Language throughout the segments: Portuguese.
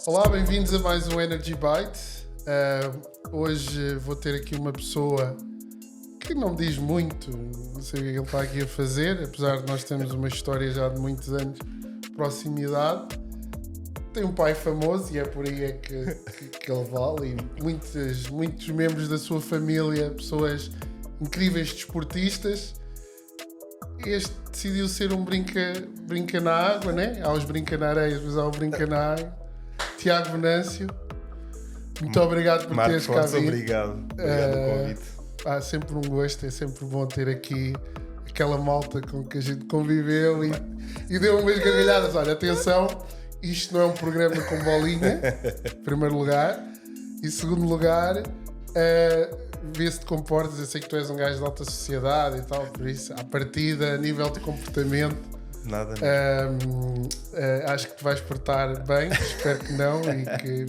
Olá, bem-vindos a mais um Energy Bite. Hoje vou ter aqui uma pessoa que não diz muito, não sei o que ele está aqui a fazer, apesar de nós termos uma história já de muitos anos de proximidade. Tem um pai famoso e é por aí que ele vale, e muitos membros da sua família, pessoas incríveis desportistas. Este decidiu ser um brinca na água, né? Há os brinca na areia, mas há o brinca na água. Tiago Venâncio, muito obrigado por teres cá vindo. Obrigado pelo convite. Sempre um gosto, é sempre bom ter aqui aquela malta com que a gente conviveu e deu umas gargalhadas. Olha, atenção, isto não é um programa com bolinha, em primeiro lugar. E em segundo lugar, vê se te comportas. Eu sei que tu és um gajo de alta sociedade e tal, por isso, à partida, a nível de comportamento, Nada. acho que te vais portar bem, espero que não, e que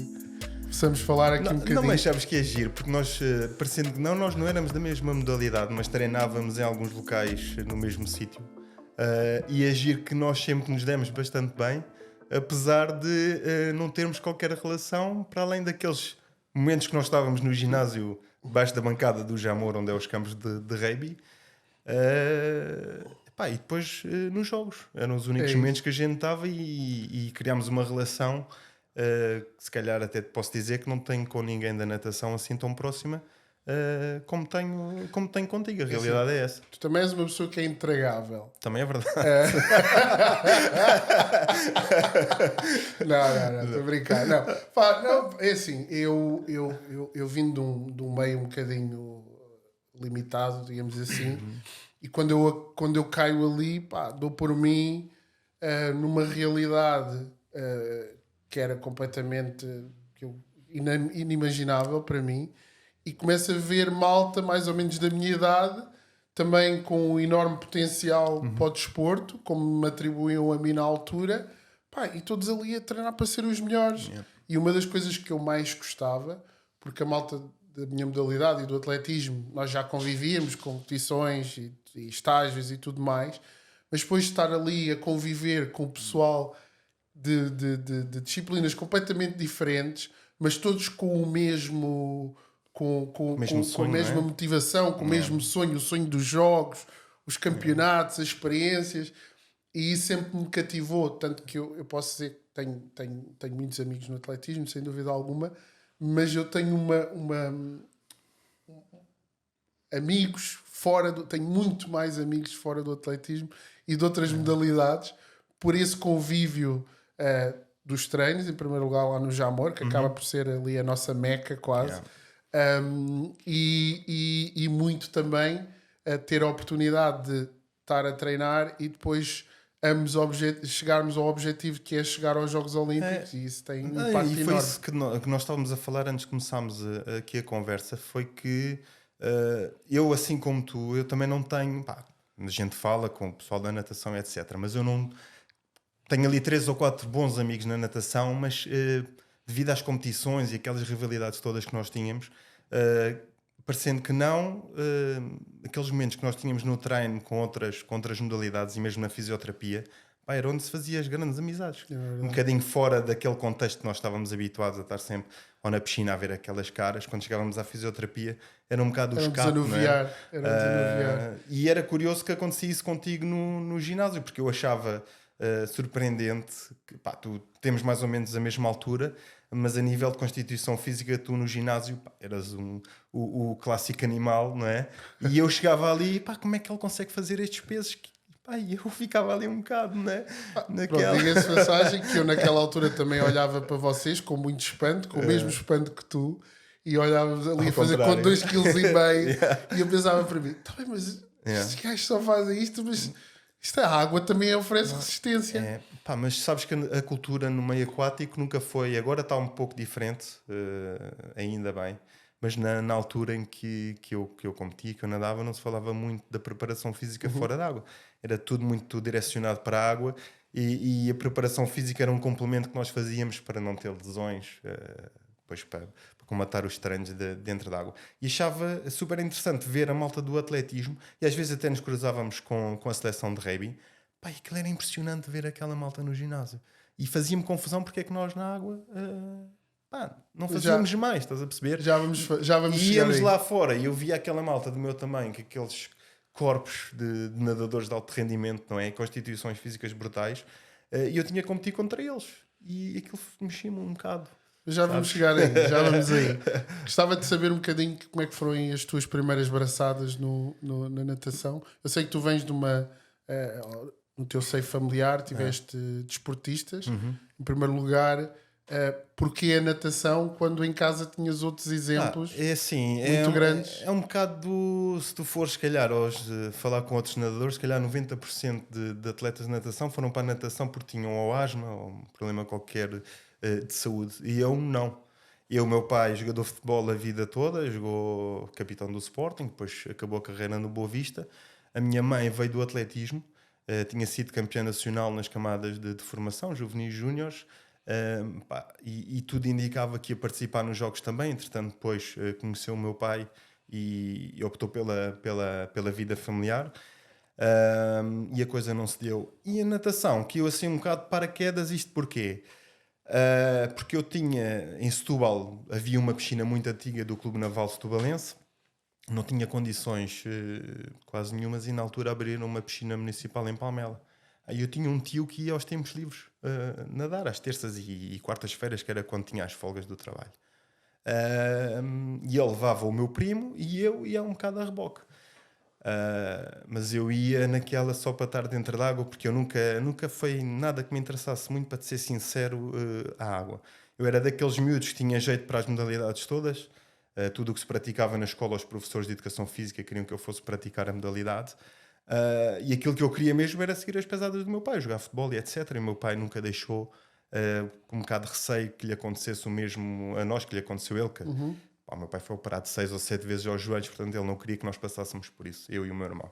possamos falar aqui um bocadinho. Não, mas sabes que é giro, porque nós, parecendo que nós não éramos da mesma modalidade, mas treinávamos em alguns locais no mesmo sítio. E é giro que nós sempre nos demos bastante bem, apesar de não termos qualquer relação, para além daqueles momentos que nós estávamos no ginásio, debaixo da bancada do Jamor, onde é os campos de rugby. E depois nos jogos eram os únicos momentos que a gente estava e criámos uma relação que se calhar até te posso dizer que não tenho com ninguém da natação assim tão próxima como tenho contigo. A realidade é essa. Tu também és uma pessoa que é intragável. Também é verdade. Não, estou a brincar. Não, é assim, eu vim de um meio um bocadinho limitado, digamos assim. E quando eu caio ali, dou por mim numa realidade que era completamente inimaginável para mim, e começo a ver malta mais ou menos da minha idade, também com um enorme potencial para o desporto, como me atribuíam a mim na altura, e todos ali a treinar para ser os melhores. Yeah. E uma das coisas que eu mais gostava, porque a malta da minha modalidade e do atletismo, nós já convivíamos com competições e estágios e tudo mais, mas depois de estar ali a conviver com o pessoal de disciplinas completamente diferentes, mas todos com o mesmo com a mesma motivação, com o mesmo sonho, o sonho dos jogos, os campeonatos, as experiências, e isso sempre me cativou, tanto que eu posso dizer que tenho muitos amigos no atletismo, sem dúvida alguma, mas eu tenho amigos tenho muito mais amigos fora do atletismo e de outras modalidades, por esse convívio dos treinos, em primeiro lugar lá no Jamor, que acaba por ser ali a nossa meca quase, e muito também ter a oportunidade de estar a treinar e depois chegarmos ao objetivo que é chegar aos Jogos Olímpicos, e isso tem um impacto enorme. E foi isso que nós estávamos a falar antes de começarmos aqui a conversa, foi que eu, assim como tu, eu também não tenho, a gente fala com o pessoal da natação, etc, mas eu não tenho ali 3 ou 4 bons amigos na natação, mas devido às competições e aquelas rivalidades todas que nós tínhamos, parecendo que não, aqueles momentos que nós tínhamos no treino com outras modalidades e mesmo na fisioterapia, era onde se fazia as grandes amizades. Um bocadinho fora daquele contexto que nós estávamos habituados a estar sempre ou na piscina a ver aquelas caras. Quando chegávamos à fisioterapia era um bocado o escape, não é? Era e era curioso que acontecia isso contigo no ginásio, porque eu achava surpreendente que temos mais ou menos a mesma altura, mas a nível de constituição física tu no ginásio eras o clássico animal, não é? E eu chegava ali, como é que ele consegue fazer estes pesos? E eu ficava ali um bocado, não é? Diga-se passagem que eu naquela altura também olhava para vocês com muito espanto, com o mesmo espanto que tu, e olhávamos ali a fazer com 2,5 kg e eu pensava para mim, mas estes gajos só fazem isto, mas isto, a água também oferece resistência. Mas sabes que a cultura no meio aquático nunca foi, agora está um pouco diferente, ainda bem, mas na altura em que eu competia, que eu nadava, não se falava muito da preparação física fora da água. Era tudo muito direcionado para a água, e a preparação física era um complemento que nós fazíamos para não ter lesões, depois para combatar os treinos dentro da água. E achava super interessante ver a malta do atletismo, e às vezes até nos cruzávamos com a seleção de rugby. Aquilo era impressionante ver aquela malta no ginásio. E fazia-me confusão porque é que nós na água não fazíamos mais, estás a perceber? Já vamos E chegar íamos aí. lá fora e eu via aquela malta do meu tamanho, que aqueles corpos de nadadores de alto rendimento, não é? Constituições físicas brutais, e eu tinha que competir contra eles. E aquilo mexia-me um bocado. Já vamos chegar aí, já vamos aí. Gostava de saber um bocadinho como é que foram as tuas primeiras braçadas na natação. Eu sei que tu vens de uma... no teu seio familiar tiveste desportistas. Em primeiro lugar, porquê a natação quando em casa tinhas outros exemplos É assim, muito grandes? É um bocado, se tu fores, se calhar, hoje falar com outros nadadores, se calhar 90% de atletas de natação foram para a natação porque tinham ou asma ou um problema qualquer de saúde. E eu não. Meu pai, jogador de futebol a vida toda, jogou capitão do Sporting, depois acabou a carreira no Boa Vista. A minha mãe veio do atletismo, tinha sido campeã nacional nas camadas de formação, juvenis e júniores. E tudo indicava que ia participar nos jogos também. Entretanto, depois conheceu o meu pai e optou pela vida familiar, e a coisa não se deu. E a natação, que eu assim um bocado de paraquedas, isto porquê? Porque eu tinha em Setúbal, havia uma piscina muito antiga do Clube Naval Setubalense, não tinha condições quase nenhumas, e na altura abriram uma piscina municipal em Palmela. Aí eu tinha um tio que ia aos tempos livres nadar, às terças e quartas-feiras, que era quando tinha as folgas do trabalho. E ele levava o meu primo e eu ia um bocado a reboque. Mas eu ia naquela só para estar dentro da água, porque eu nunca foi nada que me interessasse muito, para te ser sincero, a água. Eu era daqueles miúdos que tinha jeito para as modalidades todas. Tudo o que se praticava na escola, os professores de educação física queriam que eu fosse praticar a modalidade. E aquilo que eu queria mesmo era seguir as pesadas do meu pai, jogar futebol e etc. E o meu pai nunca deixou, com um bocado de receio que lhe acontecesse o mesmo a nós que lhe aconteceu a ele. O meu pai foi operado 6 ou 7 vezes aos joelhos, portanto ele não queria que nós passássemos por isso, eu e o meu irmão.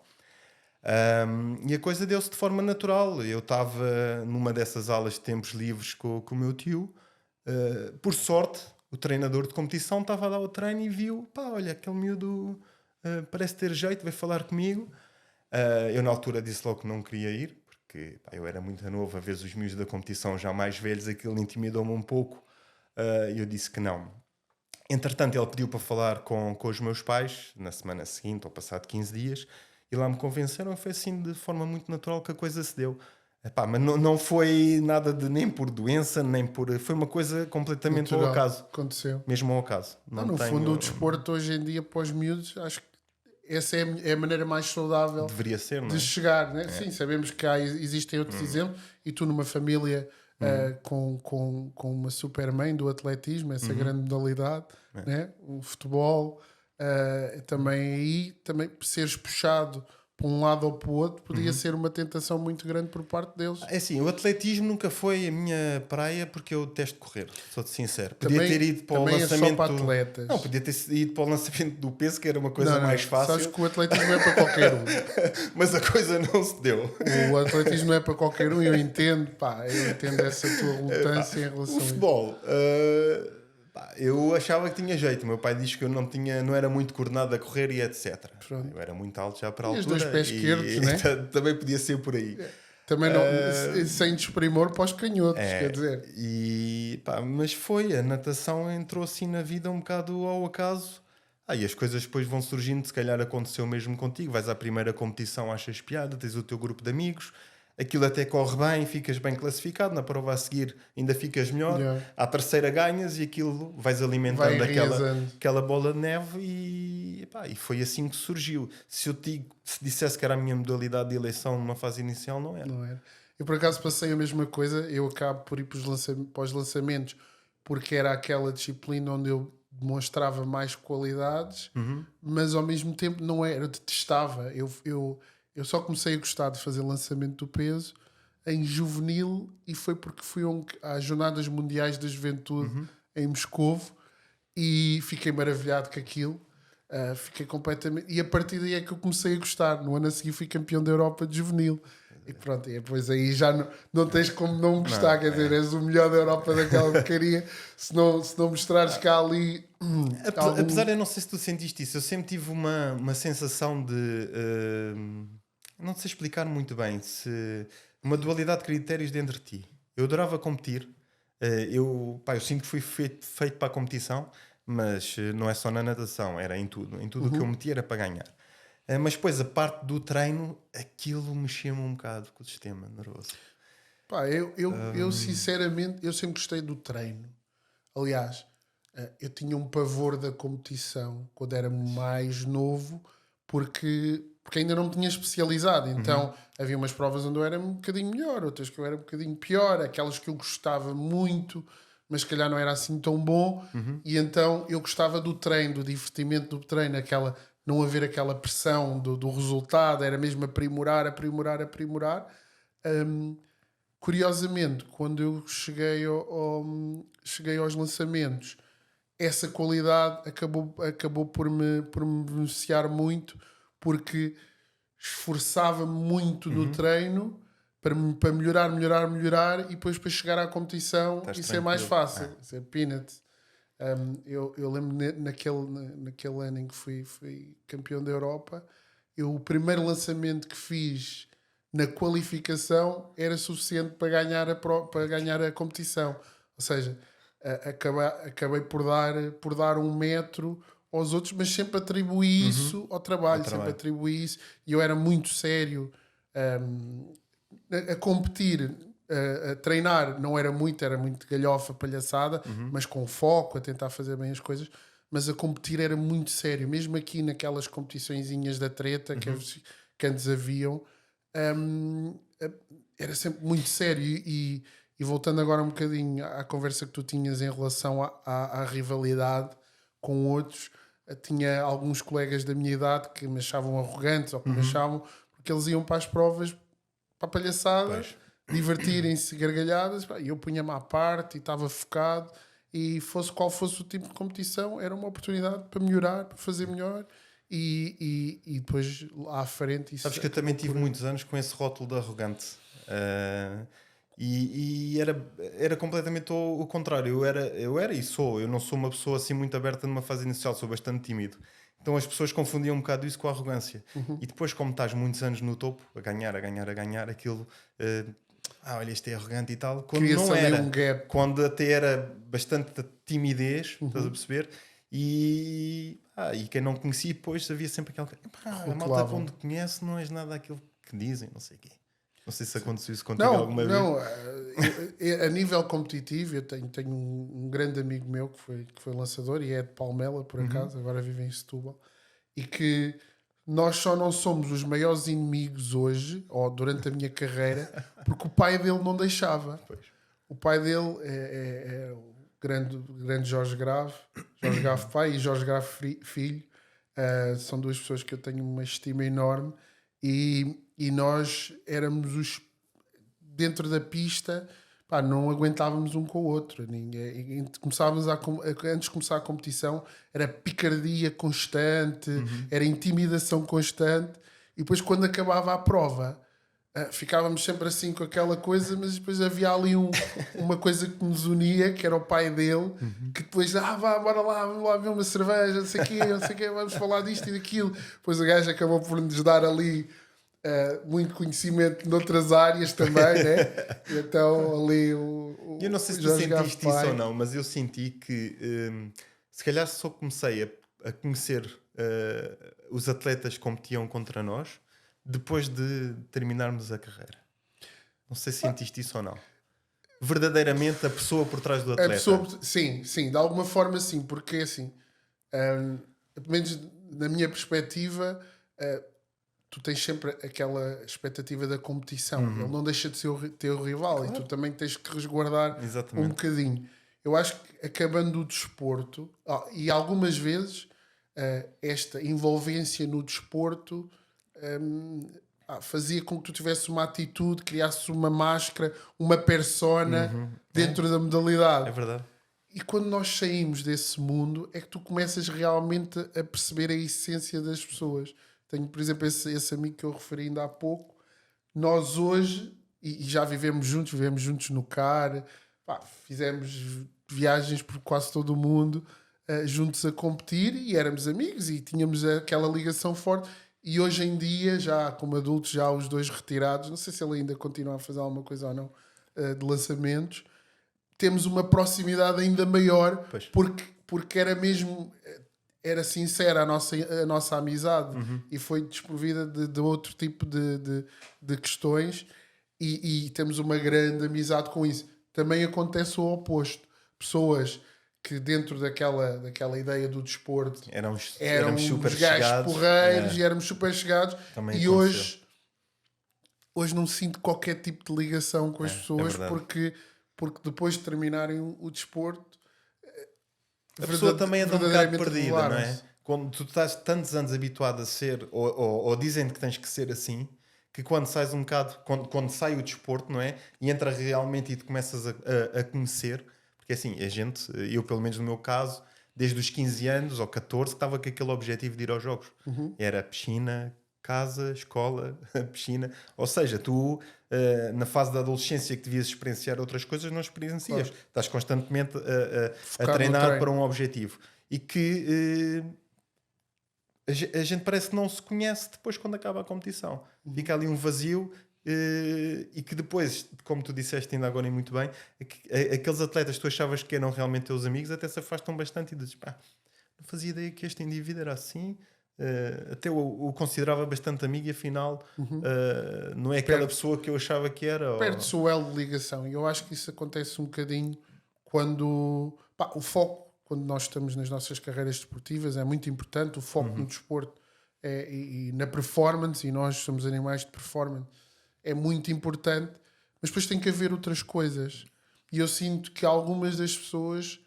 E a coisa deu-se de forma natural. Eu estava numa dessas aulas de tempos livres com o meu tio. Por sorte, o treinador de competição estava a dar o treino e viu, olha, aquele miúdo parece ter jeito, veio falar comigo. Eu na altura disse logo que não queria ir, porque eu era muito novo, a ver os miúdos da competição já mais velhos, aquilo intimidou-me um pouco, e eu disse que não. Entretanto, ele pediu para falar com os meus pais na semana seguinte, ou passado 15 dias, e lá me convenceram, e foi assim de forma muito natural que a coisa se deu. Mas não foi nada de nem por doença, nem por... Foi uma coisa completamente Natural, ao acaso. aconteceu. Mesmo ao acaso. No fundo, o desporto hoje em dia para os miúdos, acho que essa é a maneira mais saudável deveria ser, não é? de chegar, né? Sim, sabemos que existem outros exemplos, e tu numa família com uma super mãe do atletismo, essa grande modalidade, né? O futebol, também seres puxado para um lado ou para o outro podia ser uma tentação muito grande por parte deles. É assim, o atletismo nunca foi a minha praia, porque eu detesto correr, sou-te sincero. Podia ter ido para o lançamento... É só para atletas. Não, podia ter ido para o lançamento do peso, que era uma coisa mais fácil. Sabes que o atletismo é para qualquer um. Mas a coisa não se deu. O atletismo não é para qualquer um, eu entendo essa tua relutância em relação O futebol, eu achava que tinha jeito. O meu pai diz que eu não era muito coordenado a correr e etc. Pronto. Eu era muito alto já para a E os altura. dois pés esquerdos, né? Também podia ser por aí. Também não, sem desprimor para os canhotos, quer dizer. Mas a natação entrou assim na vida um bocado ao acaso. E as coisas depois vão surgindo. Se calhar aconteceu mesmo contigo. Vais à primeira competição, achas piada, tens o teu grupo de amigos, aquilo até corre bem, ficas bem classificado, na prova a seguir ainda ficas melhor, à terceira ganhas, e aquilo vais alimentando aquela bola de neve, e foi assim que surgiu. Se dissesse que era a minha modalidade de eleição numa fase inicial, não era. Não era. Eu por acaso passei a mesma coisa. Eu acabo por ir para os lançamentos, porque era aquela disciplina onde eu demonstrava mais qualidades, mas ao mesmo tempo não era, eu detestava. Eu só comecei a gostar de fazer lançamento do peso em juvenil, e foi porque fui às Jornadas Mundiais da Juventude em Moscovo, e fiquei maravilhado com aquilo. Fiquei completamente... E a partir daí é que eu comecei a gostar. No ano a seguir fui campeão da Europa de juvenil. E pronto, e depois aí já não tens como não gostar. Quer dizer, és o melhor da Europa daquela porcaria. Se não mostrares cá ali... Apesar, eu não sei se tu sentiste isso, eu sempre tive uma sensação de... não sei explicar muito bem, se uma dualidade de critérios dentro de ti. Eu adorava competir. Eu sinto que fui feito para a competição, mas não é só na natação, era em tudo. Em tudo o que eu metia era para ganhar. Mas depois a parte do treino, aquilo mexia-me um bocado com o sistema nervoso. Pá, eu sinceramente, eu sempre gostei do treino. Aliás, eu tinha um pavor da competição quando era mais novo, porque ainda não me tinha especializado. Então havia umas provas onde eu era um bocadinho melhor, outras que eu era um bocadinho pior, aquelas que eu gostava muito, mas se calhar não era assim tão bom. E então eu gostava do treino, do divertimento do treino, não haver aquela pressão do resultado, era mesmo aprimorar, aprimorar, aprimorar. Curiosamente, quando eu cheguei aos lançamentos, essa qualidade acabou por me beneficiar muito, porque esforçava-me muito no treino para melhorar, melhorar, melhorar, e depois para chegar à competição Estás e ser mais tranquilo. fácil, ser peanuts. Eu lembro naquele ano em que fui campeão da Europa, o primeiro lançamento que fiz na qualificação era suficiente para ganhar a competição. Ou seja, acabei por dar 1 metro aos outros, mas sempre atribuí isso ao trabalho, sempre atribuí isso. E eu era muito sério a competir, a treinar. Não era muito galhofa, palhaçada, mas com foco, a tentar fazer bem as coisas. Mas a competir era muito sério, mesmo aqui naquelas competiçõezinhas da treta que antes haviam. Era sempre muito sério. E voltando agora um bocadinho à conversa que tu tinhas em relação à rivalidade com outros, tinha alguns colegas da minha idade que me achavam arrogantes, ou que me achavam, porque eles iam para as provas para a palhaçada, divertirem-se, gargalhadas, e eu punha-me à parte e estava focado, e qual fosse o tipo de competição, era uma oportunidade para melhorar, para fazer melhor. E depois lá à frente isso. Sabes que eu também tive muitos anos com esse rótulo de arrogante. E era completamente o contrário. Eu era e sou. Eu não sou uma pessoa assim muito aberta numa fase inicial, sou bastante tímido. Então as pessoas confundiam um bocado isso com a arrogância. E depois, como estás muitos anos no topo, a ganhar, aquilo. Olha, este é arrogante e tal. Quando Cria-se não ali era. um gap. Quando até era bastante timidez, estás a perceber? E quem não conhecia, depois havia sempre aquele. A malta quando conhece não és nada aquilo que dizem, não sei o quê. Não sei se aconteceu isso contigo alguma vez. Não, a nível competitivo, eu tenho um grande amigo meu que foi lançador e é de Palmela, por acaso, agora vive em Setúbal, e que nós só não somos os maiores inimigos hoje, ou durante a minha carreira, porque o pai dele não deixava. O pai dele é o grande Jorge Grave pai e Jorge Grave filho. São duas pessoas que eu tenho uma estima enorme, e nós éramos dentro da pista, não aguentávamos um com o outro. Antes de começar a competição, era picardia constante, era intimidação constante, e depois quando acabava a prova, ficávamos sempre assim com aquela coisa, mas depois havia ali uma coisa que nos unia, que era o pai dele, que depois, bora lá, vamos lá ver uma cerveja, não sei o quê, vamos falar disto e daquilo. Depois o gajo acabou por nos dar ali muito conhecimento noutras áreas também, né? Então ali eu não sei se tu sentiste isso ou não, mas eu senti que se calhar só comecei a conhecer os atletas que competiam contra nós depois de terminarmos a carreira. Não sei se sentiste isso ou não. Verdadeiramente a pessoa por trás do atleta. Sim, de alguma forma sim, porque assim, pelo menos na minha perspectiva, tu tens sempre aquela expectativa da competição. Ele não deixa de ser o teu rival, claro. E tu também tens que resguardar um bocadinho. Eu acho que acabando o desporto, e algumas vezes esta envolvência no desporto fazia com que tu tivesse uma atitude, criasses uma máscara, uma persona dentro da modalidade. É verdade. E quando nós saímos desse mundo é que tu começas realmente a perceber a essência das pessoas. Tenho, por exemplo, esse amigo que eu referi ainda há pouco. Nós hoje, e já vivemos juntos no CAR, fizemos viagens por quase todo o mundo, juntos a competir, e éramos amigos e tínhamos aquela ligação forte. E hoje em dia, já como adultos, já os dois retirados, não sei se ele ainda continua a fazer alguma coisa ou não, de lançamentos, temos uma proximidade ainda maior, Pois. porque era mesmo... Era sincera a nossa amizade e foi desprovida de outro tipo de questões e temos uma grande amizade com isso. Também acontece o oposto. Pessoas que dentro daquela ideia do desporto Éramos uns super gajos chegados. porreiros e éramos super chegados. Também E aconteceu. hoje não sinto qualquer tipo de ligação com as pessoas verdade. porque depois de terminarem o desporto A pessoa também anda um bocado verdadeiramente perdida, não é? revelaram-se. Quando tu estás tantos anos habituado a ser, ou dizem que tens que ser assim, que quando sais um bocado, quando sai o desporto, não é? E entra realmente e te começas a conhecer, porque assim, a gente, eu pelo menos no meu caso, desde os 15 anos ou 14, que estava com aquele objetivo de ir aos jogos. Era piscina, casa, escola, piscina. Ou seja, tu, na fase da adolescência que devias experienciar outras coisas, não experiencias. Claro. Estás constantemente a Focado no treinar treino. para um objetivo. E que a gente parece que não se conhece depois quando acaba a competição. Fica ali um vazio e que depois, como tu disseste ainda agora e muito bem, aqueles atletas que tu achavas que eram realmente teus amigos até se afastam bastante e dizes, pá, não fazia ideia que este indivíduo era assim. Até o considerava bastante amigo e afinal não é aquela pessoa que eu achava que era. Perde-se o elo de ligação e eu acho que isso acontece um bocadinho quando o foco, quando nós estamos nas nossas carreiras desportivas, é muito importante. O foco no desporto e na performance, e nós somos animais de performance, é muito importante, mas depois tem que haver outras coisas. E eu sinto que algumas das pessoas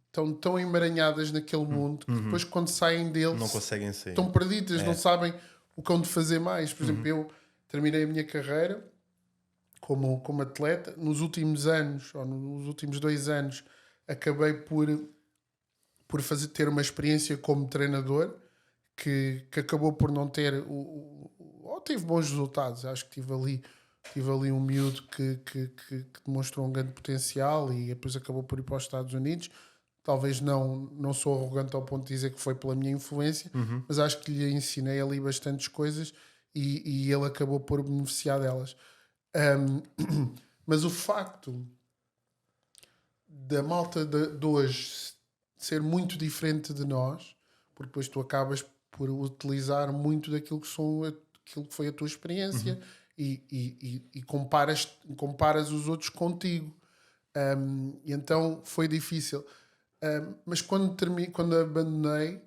estão tão emaranhadas naquele mundo que depois, quando saem dele, Não conseguem sair. estão perdidas, não sabem o que hão de fazer mais. Por exemplo, eu terminei a minha carreira como atleta. Nos últimos anos, ou nos últimos 2 anos, acabei por ter uma experiência como treinador que acabou por não ter ou teve bons resultados. Acho que tive ali um miúdo que demonstrou um grande potencial e depois acabou por ir para os Estados Unidos. Talvez não sou arrogante ao ponto de dizer que foi pela minha influência, mas acho que lhe ensinei ali bastantes coisas e ele acabou por beneficiar delas. Mas o facto da malta de hoje ser muito diferente de nós, porque depois tu acabas por utilizar muito daquilo aquilo que foi a tua experiência e comparas os outros contigo. E então foi difícil. Mas quando abandonei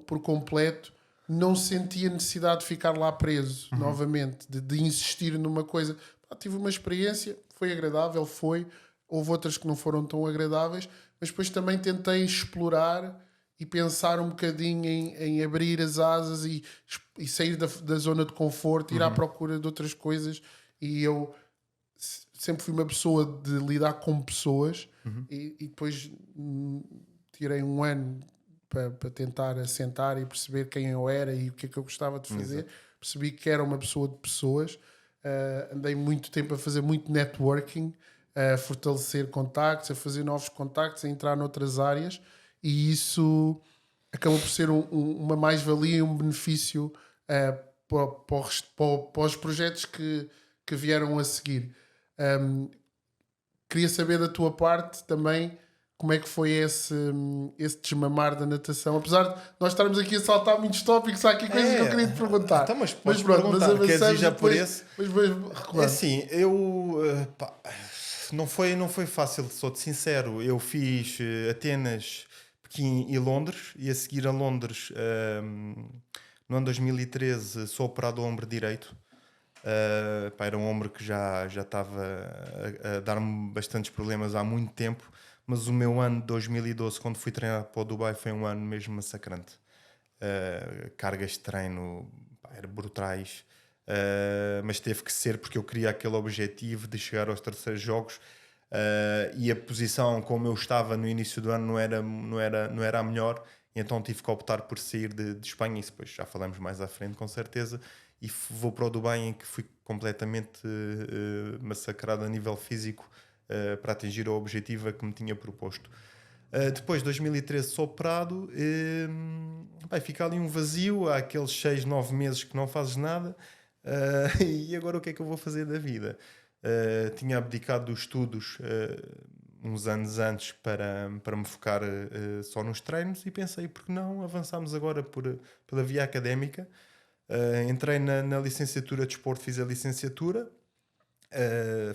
por completo, não senti a necessidade de ficar lá preso novamente, de insistir numa coisa. Tive uma experiência, foi agradável, houve outras que não foram tão agradáveis, mas depois também tentei explorar e pensar um bocadinho em abrir as asas e sair da zona de conforto, ir à procura de outras coisas. E eu sempre fui uma pessoa de lidar com pessoas e depois tirei um ano para tentar assentar e perceber quem eu era e o que é que eu gostava de fazer. Percebi que era uma pessoa de pessoas. Andei muito tempo a fazer muito networking, a fortalecer contactos, a fazer novos contactos, a entrar noutras áreas, e isso acabou por ser uma mais-valia e um benefício para os projetos que vieram a seguir. Queria saber da tua parte também como é que foi esse desmamar da natação. Apesar de nós estarmos aqui a saltar muitos tópicos, há aqui coisas que eu queria te perguntar. Então, mas pronto, perguntar, mas queres ir já por esse? Mas É assim, eu não foi fácil, sou-te sincero. Eu fiz Atenas, Pequim e Londres, e a seguir a Londres, no ano 2013, sou operado ao ombro direito. Era um ombro que já estava a dar-me bastantes problemas há muito tempo, mas o meu ano de 2012, quando fui treinar para o Dubai, foi um ano mesmo massacrante. Cargas de treino eram brutais, mas teve que ser porque eu queria aquele objetivo de chegar aos terceiros jogos, e a posição como eu estava no início do ano não era a melhor, e então tive que optar por sair de Espanha. Isso depois já falamos mais à frente, com certeza. E vou para o Dubai, em que fui completamente massacrado a nível físico para atingir o objetivo a que me tinha proposto. Depois de 2013 sou operado, fica ali um vazio. Há aqueles 6, 9 meses que não fazes nada, e agora o que é que eu vou fazer da vida? Tinha abdicado dos estudos uns anos antes para me focar só nos treinos e pensei, por que não avançarmos agora pela via académica? Entrei na licenciatura de Desporto, fiz a licenciatura,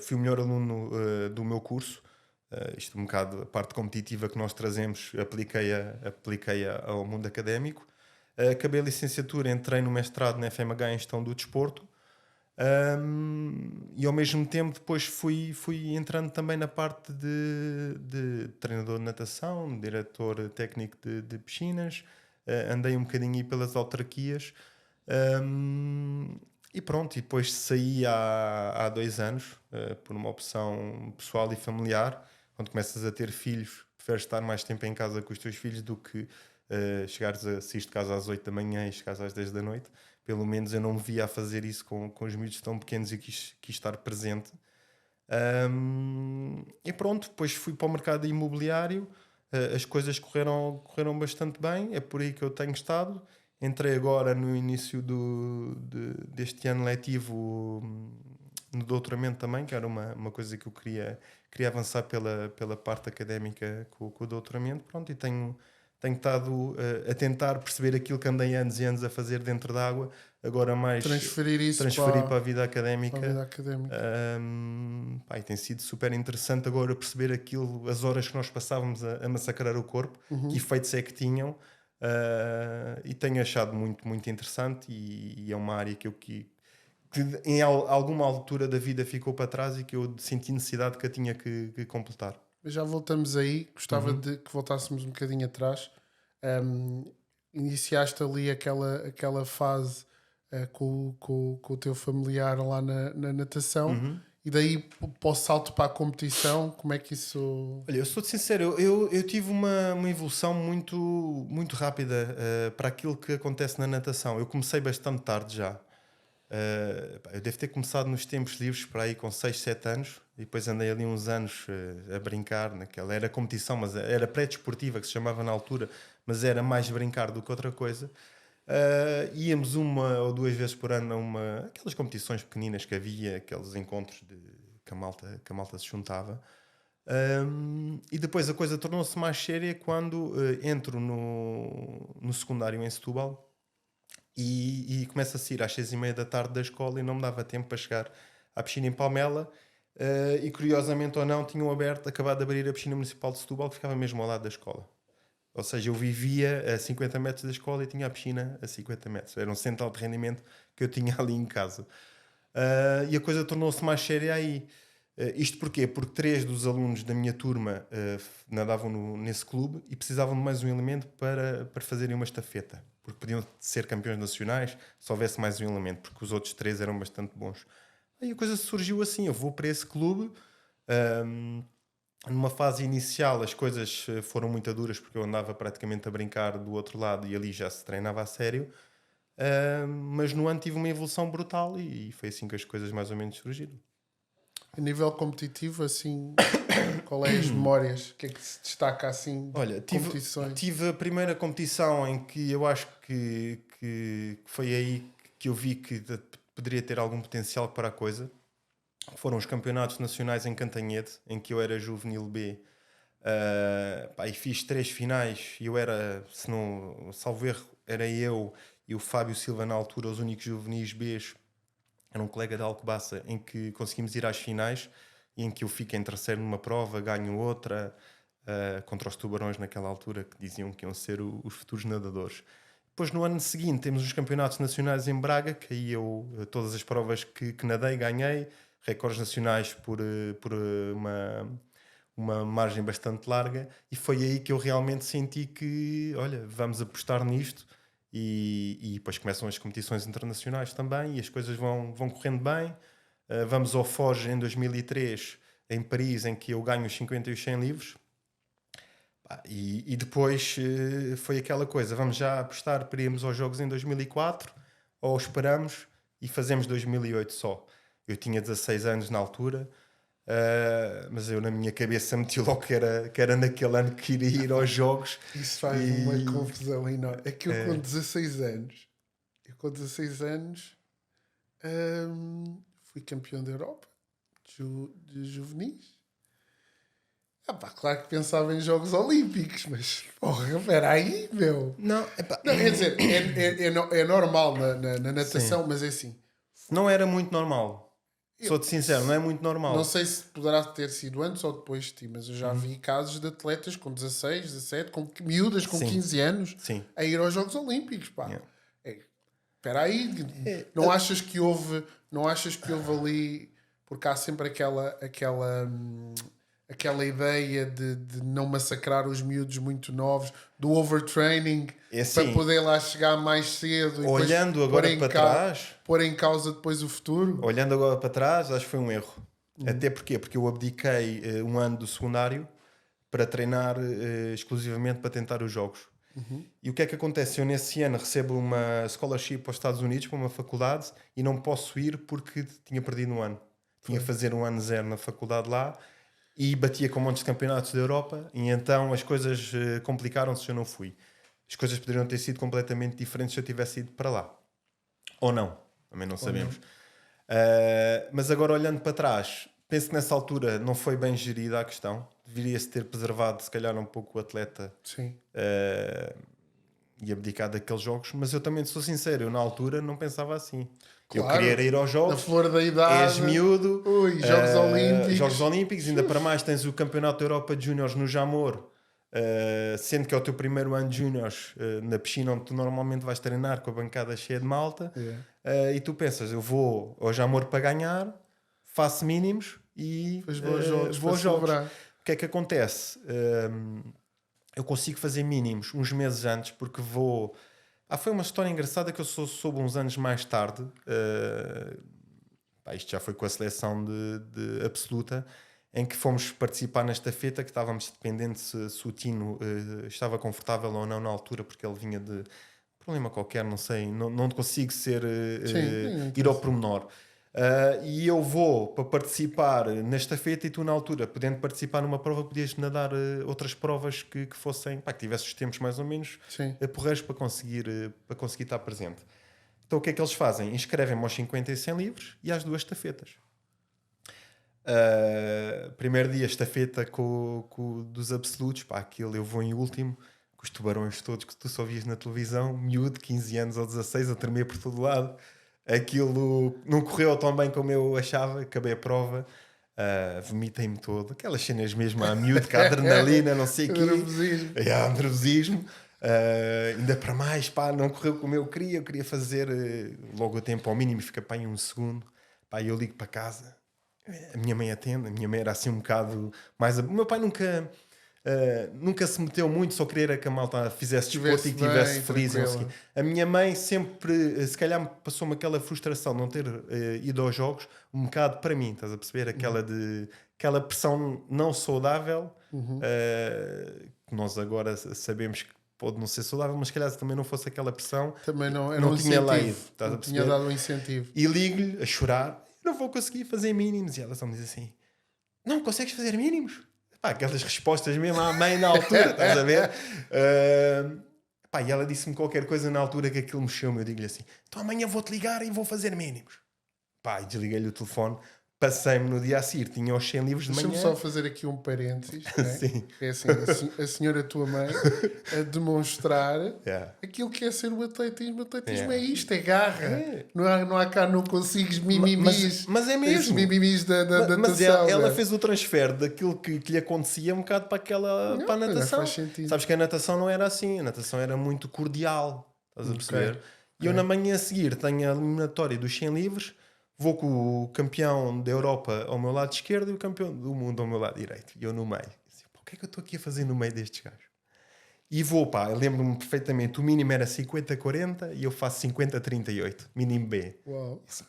fui o melhor aluno do meu curso. Isto um bocado, a parte competitiva que nós trazemos, apliquei-a ao mundo académico. Acabei a licenciatura, entrei no mestrado na FMH em Gestão do Desporto. E ao mesmo tempo depois fui entrando também na parte de treinador de natação, diretor técnico de piscinas, andei um bocadinho aí pelas autarquias, e pronto, e depois saí há 2 anos, por uma opção pessoal e familiar. Quando começas a ter filhos, preferes estar mais tempo em casa com os teus filhos do que sair de casa às 8 da manhã e chegares às 10 da noite. Pelo menos eu não me via a fazer isso com os miúdos tão pequenos e quis estar presente. E pronto, depois fui para o mercado imobiliário, as coisas correram bastante bem, é por aí que eu tenho estado. Entrei agora no início deste ano letivo no doutoramento também, que era uma coisa que eu queria avançar pela parte académica com o doutoramento. Pronto, e tenho estado a tentar perceber aquilo que andei anos e anos a fazer dentro da água, agora mais transferir para a vida académica. Para a vida académica. E tem sido super interessante agora perceber as horas que nós passávamos a massacrar o corpo, que efeitos é que tinham, e tenho achado muito, muito interessante, e é uma área que em alguma altura da vida ficou para trás e que eu senti necessidade que a tinha que completar. Já voltamos aí, gostava de que voltássemos um bocadinho atrás. Iniciaste ali aquela fase com o teu familiar lá na natação, e daí para o salto para a competição, como é que isso... Olha, eu sou-te sincero, eu tive uma evolução muito, muito rápida para aquilo que acontece na natação. Eu comecei bastante tarde já. Eu devo ter começado nos tempos livres para aí com 6, 7 anos, e depois andei ali uns anos a brincar naquela. Era competição, mas era pré-desportiva, que se chamava na altura, mas era mais brincar do que outra coisa. Íamos 1 ou 2 vezes por ano aquelas competições pequeninas que havia, aqueles encontros que a malta se juntava. E depois a coisa tornou-se mais séria quando entro no secundário em Setúbal. E começa a sair às 6h30 da tarde da escola e não me dava tempo para chegar à piscina em Palmela. E curiosamente ou não, tinham acabado de abrir a piscina municipal de Setúbal, que ficava mesmo ao lado da escola. Ou seja, eu vivia a 50 metros da escola e tinha a piscina a 50 metros. Era um centro de rendimento que eu tinha ali em casa. E a coisa tornou-se mais séria aí. Isto porquê? Porque 3 dos alunos da minha turma nadavam nesse clube e precisavam de mais um elemento para fazerem uma estafeta. Porque podiam ser campeões nacionais se houvesse mais um elemento, porque os outros 3 eram bastante bons. Aí a coisa surgiu assim, eu vou para esse clube. Numa fase inicial as coisas foram muito duras, porque eu andava praticamente a brincar do outro lado e ali já se treinava a sério. Mas no ano tive uma evolução brutal e foi assim que as coisas mais ou menos surgiram. A nível competitivo, assim, qual é as memórias? O que é que se destaca assim de competições? Tive a primeira competição em que eu acho que foi aí que eu vi que poderia ter algum potencial para a coisa. Foram os campeonatos nacionais em Cantanhede, em que eu era juvenil B. E fiz 3 finais e eu era, se não salvo erro, era eu e o Fábio Silva na altura, os únicos juvenis Bs. Era um colega da Alcobaça, em que conseguimos ir às finais e em que eu fico em terceiro numa prova, ganho outra, contra os tubarões naquela altura, que diziam que iam ser os futuros nadadores. Depois no ano seguinte temos os campeonatos nacionais em Braga, que aí eu, todas as provas que nadei, ganhei, recordes nacionais por uma margem bastante larga, e foi aí que eu realmente senti que, olha, vamos apostar nisto. E depois começam as competições internacionais também e as coisas vão correndo bem. Vamos ao Foz em 2003, em Paris, em que eu ganho os 50 e os 100 livros. E depois foi aquela coisa, vamos já apostar para irmos aos Jogos em 2004 ou esperamos e fazemos 2008 só. Eu tinha 16 anos na altura, mas eu na minha cabeça meti logo que era naquele ano que iria ir aos Jogos. Isso faz uma confusão enorme. É que eu com 16 anos fui campeão da Europa de juvenis? Claro que pensava em Jogos Olímpicos, mas porra, espera aí, meu. Não, Não, quer dizer, é normal na natação, sim. mas é assim. Não era muito normal. Sou-te sincero, não é muito normal. Não sei se poderá ter sido antes ou depois de ti, mas eu já vi casos de atletas com 16, 17, com miúdas com Sim. 15 anos Sim. a ir aos Jogos Olímpicos, pá. Yeah. Espera aí, não achas que houve ali, porque há sempre aquela ideia de não massacrar os miúdos muito novos, do overtraining, assim, para poder lá chegar mais cedo e olhando agora para trás, pôr em causa depois o futuro? olhando agora para trás, acho que foi um erro. Até porque eu abdiquei um ano do secundário para treinar exclusivamente para tentar os jogos. E o que é que acontece? Eu nesse ano recebo uma scholarship para os Estados Unidos, para uma faculdade, e não posso ir porque tinha perdido um ano. Tinha que fazer um ano zero na faculdade lá e batia com montes de campeonatos da Europa, e então as coisas complicaram-se se eu não fui. As coisas poderiam ter sido completamente diferentes se eu tivesse ido para lá. Ou não, também não sabemos. Mas agora olhando para trás, penso que nessa altura não foi bem gerida a questão. Deveria-se ter preservado se calhar um pouco o atleta. Sim. E abdicar daqueles jogos, mas eu também sou sincero, eu na altura não pensava assim. Claro, eu queria ir aos jogos, na flor da idade, és miúdo, Jogos Olímpicos, ainda para mais tens o Campeonato da Europa de Júniores no Jamor, sendo que é o teu primeiro ano de Júniores na piscina onde tu normalmente vais treinar com a bancada cheia de malta, e tu pensas, eu vou ao Jamor para ganhar, faço mínimos e vou aos jogos. O que é que acontece? Eu consigo fazer mínimos uns meses antes porque vou... foi uma história engraçada que eu soube uns anos mais tarde. Isto já foi com a seleção de absoluta, em que fomos participar nesta estafeta, que estávamos dependentes se o Tino estava confortável ou não na altura, porque ele vinha de problema qualquer, não sei, não consigo ir ao pormenor. E eu vou para participar nesta estafeta e tu na altura, podendo participar numa prova, podias nadar outras provas que fossem, que tivesse os tempos mais ou menos porreiros para conseguir estar presente. Então o que é que eles fazem? Inscrevem-me aos 50 e 100 livros e às 2 estafetas. Primeiro dia estafeta com dos absolutos, aquilo eu vou em último, com os tubarões todos que tu só vias na televisão, miúdo, 15 anos ou 16, a tremer por todo lado. Aquilo não correu tão bem como eu achava, acabei a prova, vomitei-me todo, aquelas cenas mesmo a miúdo, com a adrenalina, não sei o quê, nervosismo. Ainda para mais, não correu como eu queria fazer logo o tempo ao mínimo, fica em um segundo, eu ligo para casa, a minha mãe atende, a minha mãe era assim um bocado mais... O meu pai nunca se meteu muito, só queria que a malta fizesse desporto e que estivesse feliz. A minha mãe sempre, se calhar passou-me aquela frustração de não ter ido aos jogos, um bocado para mim, estás a perceber? Aquela pressão não saudável, que nós agora sabemos que pode não ser saudável, mas se calhar também não fosse aquela pressão, também não tinha lá ido, não tinha dado um incentivo. E ligo-lhe a chorar, não vou conseguir fazer mínimos, e ela só me diz assim, não consegues fazer mínimos? Aquelas respostas mesmo à mãe na altura, estás a ver? E ela disse-me qualquer coisa na altura que aquilo mexeu-me. Eu digo-lhe assim, então amanhã vou-te ligar e vou fazer mínimos. E desliguei-lhe o telefone, passei-me no dia a seguir, tinha os 100 livros de manhã. Deixa-me só fazer aqui um parênteses, né? Sim. É assim, a senhora tua mãe a demonstrar aquilo que é ser o atletismo. O atletismo é isto, é garra. Não há cá, não consegues mimimis. Mas é mesmo. Mimimis da mas natação. Ela fez o transfer daquilo que lhe acontecia um bocado para a natação. Faz sentido. Sabes que a natação não era assim, a natação era muito cordial, estás a perceber? E eu na manhã a seguir tenho a eliminatória dos 100 livros, vou com o campeão da Europa ao meu lado esquerdo e o campeão do mundo ao meu lado direito. E eu no meio. Assim, o que é que eu estou aqui a fazer no meio destes gajos? E vou, eu lembro-me perfeitamente, o mínimo era 50-40 e eu faço 50-38, mínimo B. Uau. Assim,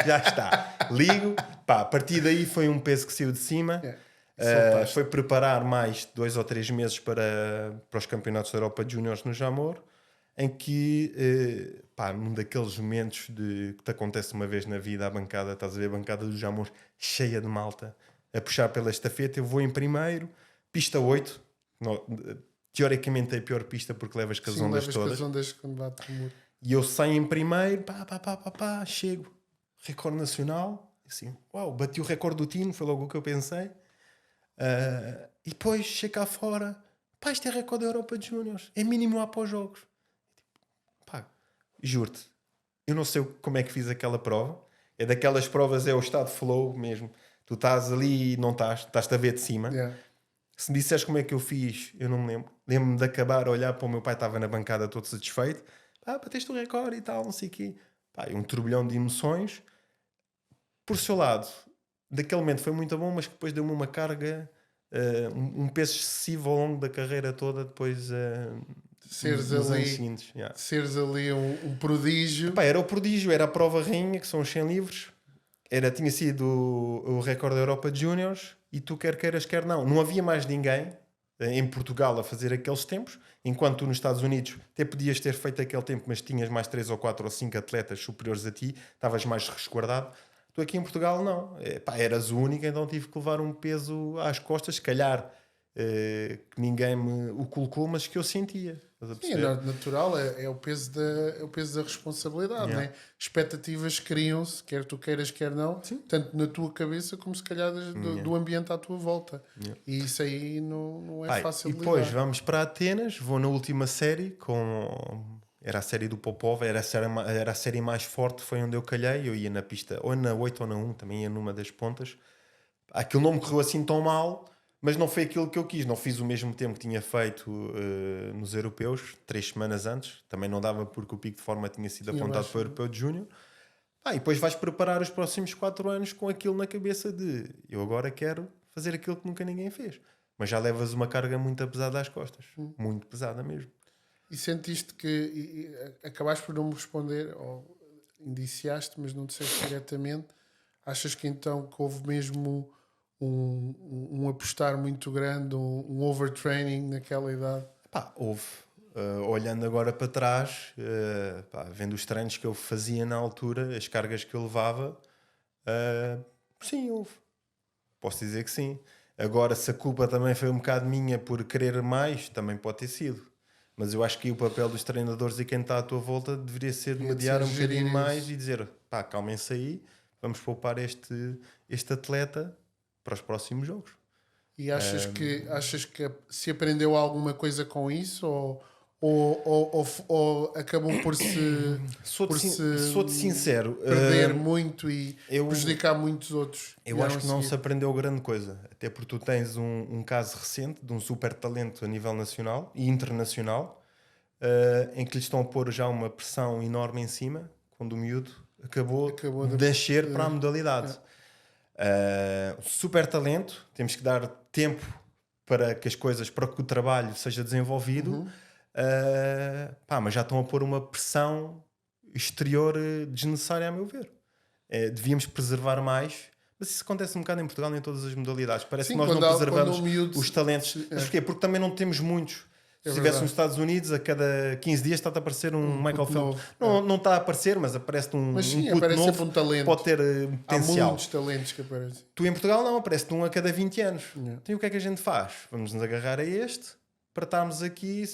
já está. Ligo, a partir daí foi um peso que saiu de cima. Foi preparar mais 2 ou 3 meses para os campeonatos da Europa de Júniores no Jamor, em que, num daqueles momentos que te acontece uma vez na vida, a bancada, estás a ver a bancada do Jamor cheia de malta, a puxar pela estafeta, eu vou em primeiro, pista 8, teoricamente é a pior pista porque levas com as ondas todas. Com as ondas quando bate o muro. E eu saio em primeiro, chego, recorde nacional, Assim, uau, bati o recorde do Tino, foi logo o que eu pensei. E depois chego cá fora, pá, isto é recorde da Europa de Júniors, é mínimo lá para os jogos. Pá, juro-te, eu não sei como é que fiz aquela prova. É daquelas provas, é o estado flow mesmo. Tu estás ali e não estás-te a ver de cima. Yeah. Se me disseres como é que eu fiz, eu não me lembro. Lembro-me de acabar a olhar para o meu pai, estava na bancada todo satisfeito. Bateste o recorde e tal, não sei o quê. Pá, e um turbilhão de emoções. Por seu lado, daquele momento foi muito bom, mas que depois deu-me uma carga, um peso excessivo ao longo da carreira toda, depois Seres nos anos ali, seguintes. Yeah. seres ali um prodígio. Pá, era o prodígio, era a prova rainha, que são os 100 livros. Tinha sido o recorde da Europa de Júniors e tu quer queiras, quer não. Não havia mais ninguém em Portugal a fazer aqueles tempos, enquanto tu nos Estados Unidos até podias ter feito aquele tempo, mas tinhas mais 3 ou 4 ou 5 atletas superiores a ti, estavas mais resguardado. Tu aqui em Portugal não. Eras o único, então tive que levar um peso às costas, se calhar que ninguém me o colocou, mas que eu sentia. Sim, é natural, é o peso da responsabilidade, Yeah. né? Expectativas criam-se, quer tu queiras, quer não, Sim. tanto na tua cabeça como se calhar do ambiente à tua volta. Yeah. E isso aí não é fácil E de depois lidar. vamos para Atenas, vou na última série era a série do Popov, era a série mais forte, foi onde eu calhei. Eu ia na pista ou na 8 ou na 1, também ia numa das pontas. Aquilo não me correu assim tão mal, mas não foi aquilo que eu quis. Não fiz o mesmo tempo que tinha feito nos europeus, 3 semanas antes. Também não dava porque o pico de forma tinha sido apontado para o europeu de junho. E depois vais preparar os próximos 4 anos com aquilo na cabeça de eu agora quero fazer aquilo que nunca ninguém fez. Mas já levas uma carga muito pesada às costas. Muito pesada mesmo. E sentiste que acabaste por não me responder, ou indiciaste, mas não disseste diretamente. Achas que então que houve mesmo um apostar muito grande, um overtraining naquela idade? Houve. Olhando agora para trás, vendo os treinos que eu fazia na altura, as cargas que eu levava, sim, houve. Posso dizer que sim. Agora, se a culpa também foi um bocado minha por querer mais, também pode ter sido. Mas eu acho que o papel dos treinadores e quem está à tua volta deveria ser mediar um bocadinho mais e dizer, calmem-se aí, vamos poupar este atleta para os próximos jogos. E achas que se aprendeu alguma coisa com isso ou acabam por se Sou-te sincero, perder muito e prejudicar muitos outros? Eu acho que não se aprendeu grande coisa, até porque tu tens um caso recente de um super talento a nível nacional e internacional, em que lhes estão a pôr já uma pressão enorme em cima, quando o miúdo acabou de descer para a modalidade. Super talento, temos que dar tempo para que as coisas, para que o trabalho seja desenvolvido, mas já estão a pôr uma pressão exterior desnecessária, a meu ver. Devíamos preservar mais, mas isso acontece um bocado em Portugal em todas as modalidades. Parece que nós não preservamos os talentos. Mas porquê? Porque também não temos muitos. Se estivesse nos Estados Unidos, a cada 15 dias está a aparecer um Michael Phelps. Não está a aparecer, mas aparece um puto novo. Um talento. Pode ter potencial. Há muitos talentos que aparecem. Tu em Portugal não, aparece-te um a cada 20 anos. Então o que é que a gente faz? Vamos nos agarrar a este para estarmos aqui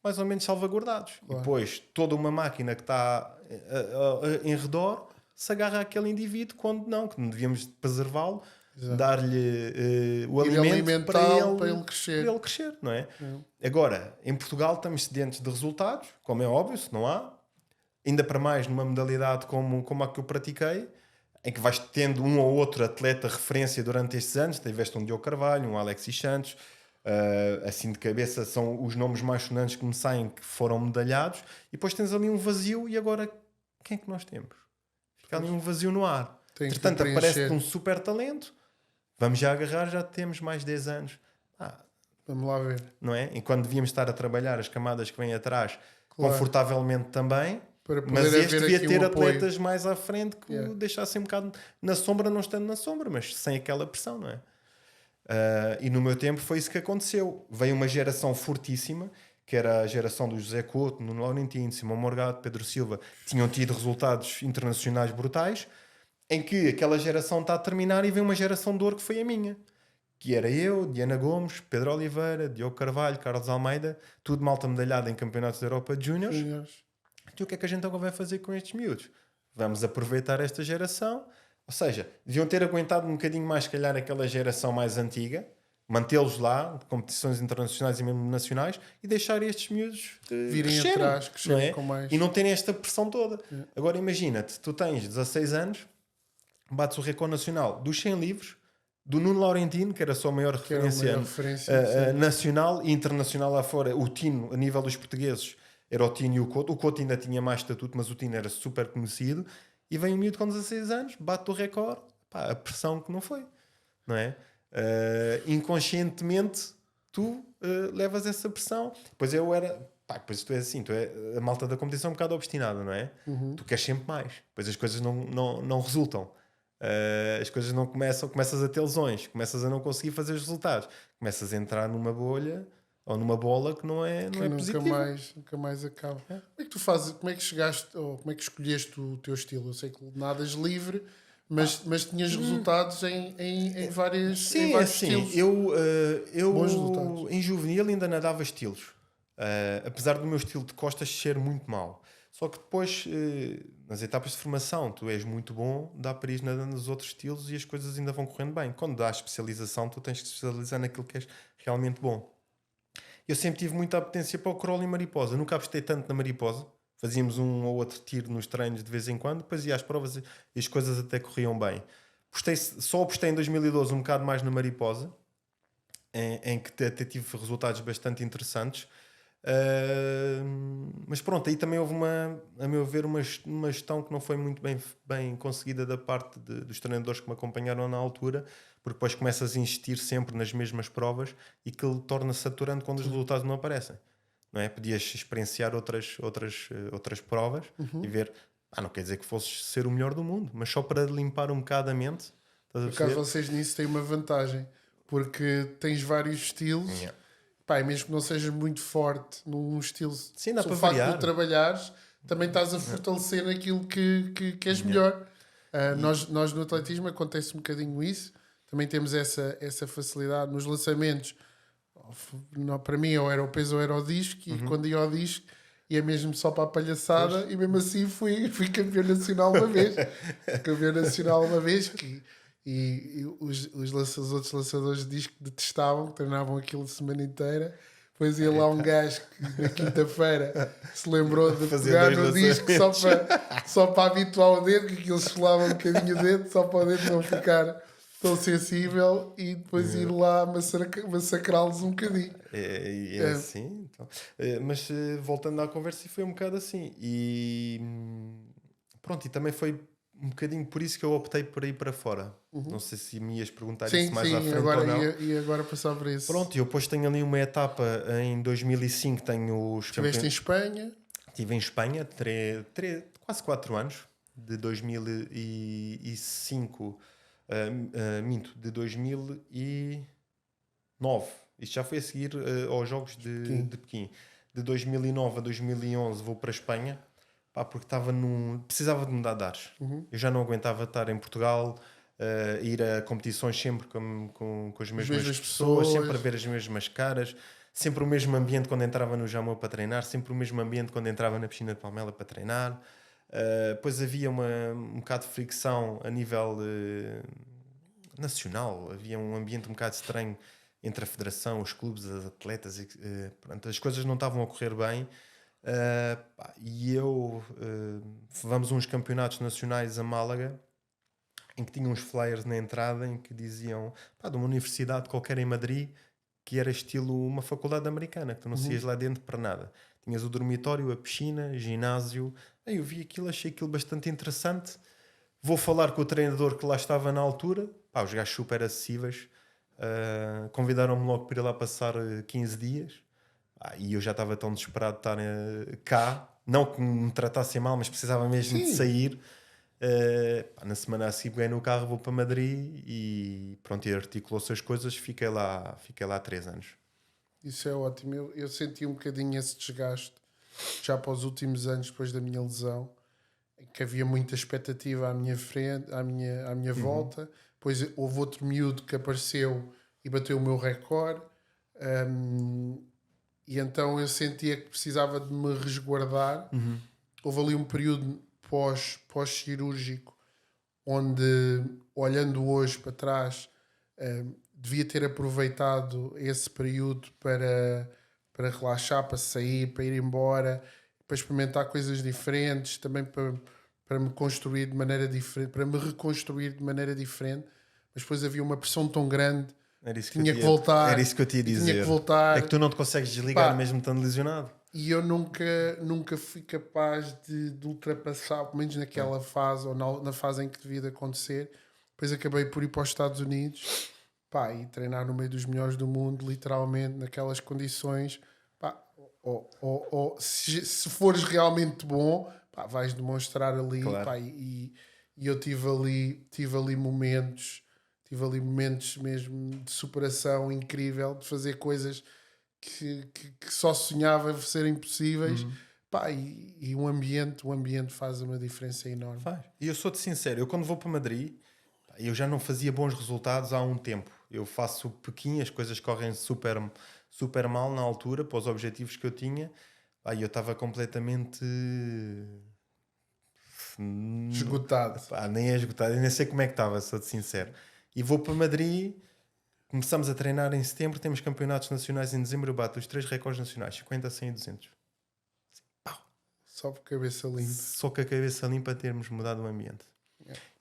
mais ou menos salvaguardados. Claro. E depois toda uma máquina que está em redor se agarra àquele indivíduo quando não, que não devíamos preservá-lo. Exato. Dar-lhe o alimento para ele crescer, não é? Agora, em Portugal estamos sedentes de resultados, como é óbvio, se não há, ainda para mais numa modalidade como a que eu pratiquei, em que vais tendo um ou outro atleta referência durante estes anos. Tiveste um Diogo Carvalho, um Alexis Santos, assim de cabeça são os nomes mais sonantes que me saem, que foram medalhados, e depois tens ali um vazio. E agora quem é que nós temos? Fica ali um vazio no ar. Portanto, aparece-te um super talento. Vamos já agarrar, já temos mais 10 anos. Vamos lá ver. Não é? Enquanto devíamos estar a trabalhar as camadas que vêm atrás, confortavelmente também, mas este devia ter atletas mais à frente que o deixassem um bocado na sombra, não estando na sombra, mas sem aquela pressão, não é? E no meu tempo foi isso que aconteceu. Veio uma geração fortíssima, que era a geração do José Couto, Nuno Laurentino, Simão Morgado, Pedro Silva, tinham tido resultados internacionais brutais, em que aquela geração está a terminar e vem uma geração de ouro que foi a minha, que era eu, Diana Gomes, Pedro Oliveira, Diogo Carvalho, Carlos Almeida, tudo malta medalhada em campeonatos da Europa de Júniors. E o que é que a gente agora vai fazer com estes miúdos? Vamos aproveitar esta geração Ou seja, deviam ter aguentado um bocadinho mais, se calhar, aquela geração mais antiga, mantê-los lá, de competições internacionais e mesmo nacionais, e deixar estes miúdos Virem crescerem, atrás, não crescerem é? com mais. E não terem esta pressão toda. Agora imagina-te, tu tens 16 anos, bates o recorde nacional dos 100 livros, do Nuno Laurentino, que era só a maior Que era a referência, maior referência, sim. nacional e internacional lá fora. O Tino, a nível dos portugueses, era o Tino e o Couto. O Couto ainda tinha mais estatuto, mas o Tino era super conhecido. E vem um miúdo com 16 anos, bate o recorde. Pá, a pressão que não foi, não é? Inconscientemente, tu levas essa pressão. Depois eu era... Pá, depois tu és assim, a malta da competição é um bocado obstinada, não é? Tu queres sempre mais. Depois as coisas não resultam. As coisas não começas a ter lesões, começas a não conseguir fazer os resultados, começas a entrar numa bolha ou numa bola que não é positiva. Nunca mais acaba. Como é que tu fazes? Como é que chegaste, ou como é que escolheste o teu estilo? Eu sei que nadas livre, mas tinhas resultados em vários Sim, é assim, estilos. eu Bons resultados. em juvenil ainda nadava estilos, apesar do meu estilo de costas ser muito mau. Só que depois, nas etapas de formação, tu és muito bom, dá para ir nadando nos outros estilos e as coisas ainda vão correndo bem. Quando dá a especialização, tu tens que te especializar naquilo que és realmente bom. Eu sempre tive muita apetência para o crawl e mariposa. Nunca apostei tanto na mariposa. Fazíamos um ou outro tiro nos treinos de vez em quando, depois ia às provas e as coisas até corriam bem. Só apostei em 2012 um bocado mais na mariposa, em que até tive resultados bastante interessantes. Mas pronto, aí também houve a meu ver, uma gestão que não foi muito bem conseguida da parte dos treinadores que me acompanharam na altura, porque depois começas a insistir sempre nas mesmas provas e que ele torna-se saturante quando os resultados não aparecem. Não é? Podias experienciar outras provas e ver, não quer dizer que fosses ser o melhor do mundo, mas só para limpar um bocado a mente. Estás a Por acaso perceber? vocês nisso têm uma vantagem, porque tens vários estilos. Yeah. Pá, e mesmo que não sejas muito forte num estilo, Sim, dá só para o facto variar. de trabalhares, também estás a fortalecer naquilo que és melhor. Nós no atletismo acontece um bocadinho isso. Também temos essa facilidade nos lançamentos. Para mim, ou era o peso ou era o disco, e quando ia ao disco, ia mesmo só para a palhaçada, e mesmo assim fui campeão nacional uma vez. Campeão nacional uma vez, e os outros lançadores de disco detestavam, que treinavam aquilo a semana inteira. Depois ia lá um gajo que na quinta-feira se lembrou de Fazer pegar dois no disco só para habituar o dedo, que aquilo esfolava um bocadinho o dedo, só para o dedo não ficar tão sensível, e depois ir lá massacrá-los um bocadinho. É assim. Então. Mas voltando à conversa, foi um bocado assim. E pronto, e também foi um bocadinho por isso que eu optei por ir para fora. Não sei se me ias perguntar isso mais à frente agora, ou não. e agora passar por isso. Pronto, eu depois tenho ali uma etapa em 2005, tenho os Estiveste em Espanha. Estive em Espanha quase 4 anos, de 2005, minto, de 2009. Isto já foi a seguir aos Jogos de Pequim. De 2009 a 2011 vou para a Espanha, pá, porque precisava de mudar de ares. Eu já não aguentava estar em Portugal, ir a competições sempre com as mesmas pessoas, sempre a ver as mesmas caras, sempre o mesmo ambiente quando entrava no Jamor para treinar, sempre o mesmo ambiente quando entrava na piscina de Palmela para treinar. Depois havia um bocado de fricção a nível nacional, havia um ambiente um bocado estranho entre a federação, os clubes, os atletas, pronto, as coisas não estavam a correr bem. E vamos a uns campeonatos nacionais a Málaga, em que tinham uns flyers na entrada em que diziam de uma universidade qualquer em Madrid, que era estilo uma faculdade americana, que tu não saías lá dentro para nada. Tinhas o dormitório, a piscina, ginásio. Aí eu vi aquilo, achei aquilo bastante interessante. Vou falar com o treinador que lá estava na altura. Os gajos super acessíveis. Convidaram-me logo para ir lá passar 15 dias. E eu já estava tão desesperado de estar cá. Não que me tratassem mal, mas precisava mesmo de sair. Na semana a seguir peguei no carro, vou para Madrid e pronto, e articulou-se as coisas. Fiquei lá 3 anos. Isso é ótimo. Eu senti um bocadinho esse desgaste já para os últimos anos, depois da minha lesão, que havia muita expectativa à minha frente, à minha volta. Depois houve outro miúdo que apareceu e bateu o meu recorde, e então eu sentia que precisava de me resguardar. Houve ali um período pós-cirúrgico onde, olhando hoje para trás, devia ter aproveitado esse período para relaxar, para sair, para ir embora, para experimentar coisas diferentes, também para me construir de maneira diferente, para me reconstruir de maneira diferente. Mas depois havia uma pressão tão grande, Era isso tinha que voltar, era isso que eu te ia e tinha dizer. que voltar. É que tu não te consegues desligar Pá, mesmo estando lesionado. e eu nunca fui capaz de ultrapassar, pelo menos naquela fase, ou na fase em que devia de acontecer. Depois acabei por ir para os Estados Unidos, pá, e treinar no meio dos melhores do mundo, literalmente, naquelas condições. Pá, se fores realmente bom, pá, vais demonstrar ali, Claro. pá, e eu tive ali momentos mesmo de superação incrível, de fazer coisas que só sonhava serem possíveis. Pá, e o ambiente faz uma diferença enorme. Faz. E eu sou-te sincero, eu quando vou para Madrid, pá, eu já não fazia bons resultados há um tempo. Eu faço pequeno, as coisas correm super, super mal na altura, para os objetivos que eu tinha. Pá, e eu estava completamente... Esgotado. Pá, nem é esgotado, eu nem sei como é que estava, sou-te sincero. E vou para Madrid, começamos a treinar em setembro, temos campeonatos nacionais em dezembro, eu bato os 3 recordes nacionais, 50, 100 e 200. Só por cabeça limpa. Só com a cabeça limpa termos mudado o ambiente.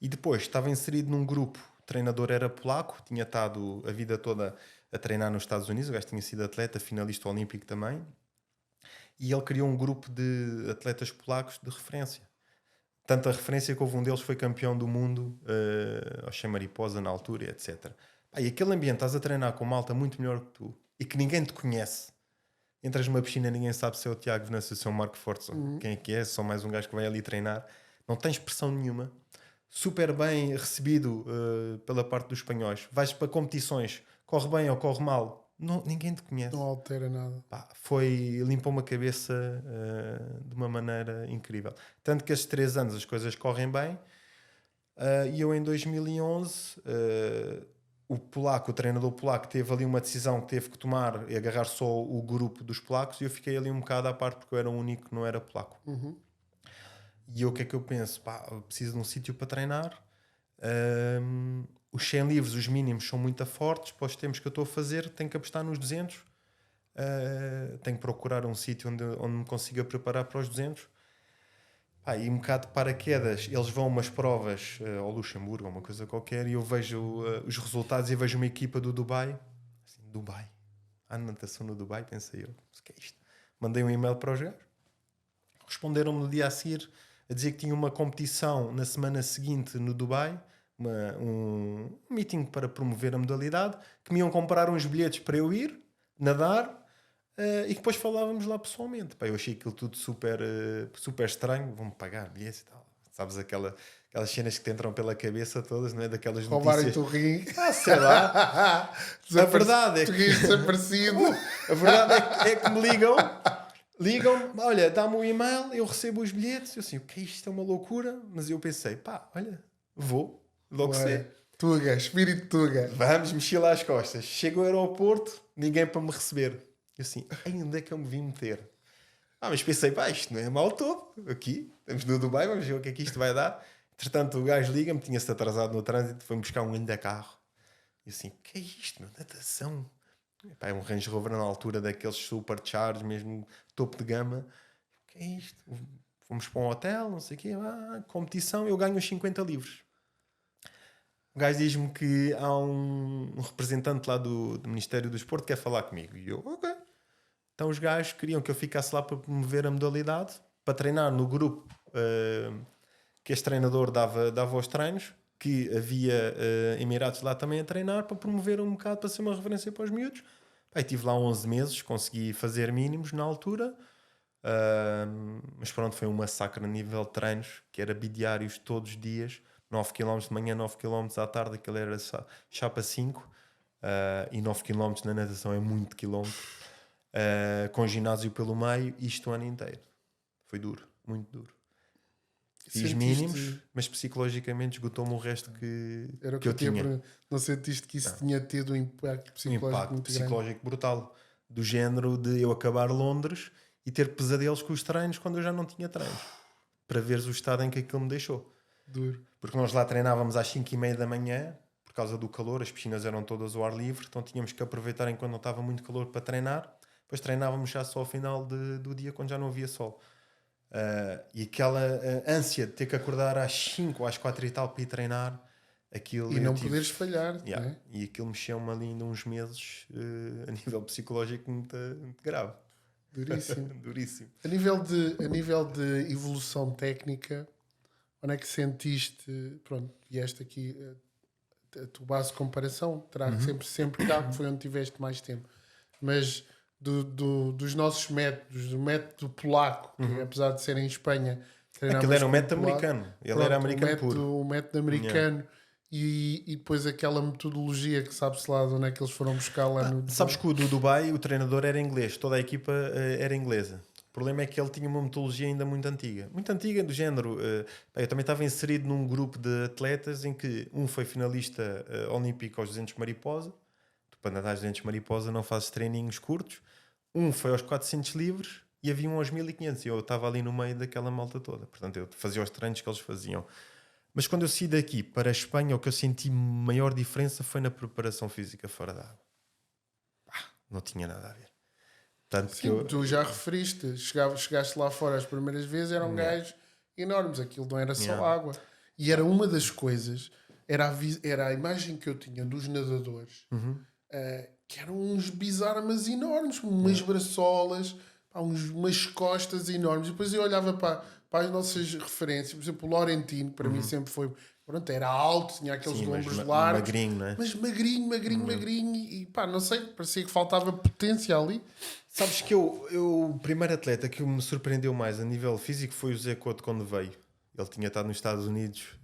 E depois estava inserido num grupo, o treinador era polaco, tinha estado a vida toda a treinar nos Estados Unidos, o gajo tinha sido atleta, finalista olímpico também, e ele criou um grupo de atletas polacos de referência. Tanta referência que houve um deles foi campeão do mundo, ao Che Mariposa na altura, etc. Pá, e aquele ambiente, estás a treinar com malta muito melhor que tu e que ninguém te conhece. Entras numa piscina, ninguém sabe se é o Tiago Venâncio, se é o Marco Fortes, quem é que é, só mais um gajo que vai ali treinar. Não tens pressão nenhuma. Super bem recebido pela parte dos espanhóis. Vais para competições, corre bem ou corre mal, ninguém te conhece. Não altera nada. Pá, limpou-me a cabeça de uma maneira incrível. Tanto que estes 3 anos as coisas correm bem. E eu em 2011, o treinador polaco, teve ali uma decisão que teve que tomar e agarrar só o grupo dos polacos, e eu fiquei ali um bocado à parte porque eu era o único que não era polaco. E eu, o que é que eu penso? Pá, eu preciso de um sítio para treinar. Os 100 livros, os mínimos, são muito fortes para os tempos que eu estou a fazer. Tenho que apostar nos 200. Tenho que procurar um sítio onde me consiga preparar para os 200. E um bocado de paraquedas, eles vão a umas provas ao Luxemburgo, uma coisa qualquer, e eu vejo os resultados e vejo uma equipa do Dubai. Assim, Dubai? Há natação no Dubai? Pensei eu. O que é isto? Mandei um e-mail para os gajos. Responderam-me no dia a seguir a dizer que tinha uma competição na semana seguinte no Dubai, um meeting para promover a modalidade, que me iam comprar uns bilhetes para eu ir, nadar, e depois falávamos lá pessoalmente. Pá, eu achei aquilo tudo super, super estranho. Vão-me pagar bilhetes e tal. Sabes, aquelas cenas que te entram pela cabeça todas, não é? Daquelas Roubarem-te notícias. o rim. Sei lá. A verdade é que... desaparecido. A verdade é que me ligam, olha, dá-me um e-mail, eu recebo os bilhetes. Eu assim, o que é isto? É uma loucura. Mas eu pensei, pá, olha, vou, logo sei. Tuga, espírito Tuga. Vamos, mexer lá as costas. Chego ao aeroporto, ninguém para me receber. Eu assim, onde é que eu me vim meter? Mas pensei, pá, isto não é mal todo. Aqui, estamos no Dubai, vamos ver o que é que isto vai dar. Entretanto, o gajo liga-me, tinha-se atrasado no trânsito, foi-me buscar um ainda carro. E assim, o que é isto, meu? Natação? Pá, é um Range Rover na altura daqueles supercharged, mesmo topo de gama. O que é isto? Fomos para um hotel, não sei o quê. Competição, eu ganho os 50 livros. O gajo diz-me que há um representante lá do Ministério do Desporto que quer falar comigo. E eu, ok. Então os gajos queriam que eu ficasse lá para promover a modalidade, para treinar no grupo que este treinador dava aos treinos, que havia Emirados lá também a treinar, para promover um bocado, para ser uma referência para os miúdos. Estive lá 11 meses, consegui fazer mínimos na altura, mas pronto, foi um massacre a nível de treinos, que era bidiários todos os dias, 9 km de manhã, 9 km à tarde, aquilo era chapa 5, e 9 km na natação é muito quilómetro, com ginásio pelo meio, isto o ano inteiro. Foi duro, muito duro. Fiz mínimos, mas psicologicamente esgotou-me o resto que eu tinha. Não sentiste que isso tinha tido um impacto psicológico muito psicológico grande? brutal. Do género de eu acabar Londres e ter pesadelos com os treinos quando eu já não tinha treinos. Para veres o estado em que aquilo me deixou. Duro. Porque nós lá treinávamos às 5h30 da manhã, por causa do calor, as piscinas eram todas ao ar livre, então tínhamos que aproveitar enquanto não estava muito calor para treinar, depois treinávamos já só ao final do dia, quando já não havia sol. E aquela ânsia de ter que acordar às 5 ou às 4 e tal para ir treinar, aquilo E não poderes falhar. Yeah. Né? E aquilo mexeu-me ali ainda uns meses a nível psicológico muito grave. Duríssimo. Duríssimo. A nível de evolução técnica, onde é que sentiste, pronto, vieste aqui, a tua base de comparação terá sempre cá, que foi onde tiveste mais tempo, mas dos nossos métodos, do método polaco, que apesar de ser em Espanha, Aquilo era um método polaco, americano, ele era americano puro. O método americano. E depois aquela metodologia que sabe-se lá de onde é que eles foram buscar lá no... Sabes que o do Dubai, o treinador era inglês, toda a equipa era inglesa. O problema é que ele tinha uma metodologia ainda muito antiga, do género. Eu também estava inserido num grupo de atletas em que um foi finalista olímpico aos 200 mariposa. Tu, para nadar aos 200 mariposa, não fazes treininhos curtos. Um foi aos 400 livres e havia um aos 1500. E eu estava ali no meio daquela malta toda. Portanto, eu fazia os treinos que eles faziam. Mas quando eu saí daqui para a Espanha, o que eu senti maior diferença foi na preparação física fora da água. Não tinha nada a ver. Tanto Sim, que tu já referiste, chegaste lá fora as primeiras vezes, eram gajos enormes, aquilo não era só água. E era uma das coisas, era a imagem que eu tinha dos nadadores, que eram uns bizarros enormes, umas braçolas, umas costas enormes. E depois eu olhava para as nossas referências, por exemplo, o Laurentino, para mim sempre foi... Pronto, era alto, tinha aqueles ombros largos. Magrinho, não é? Mas magrinho. E pá, não sei, parecia que faltava potência ali. Sabes que o primeiro atleta que me surpreendeu mais a nível físico foi o Zé Couto quando veio. Ele tinha estado nos Estados Unidos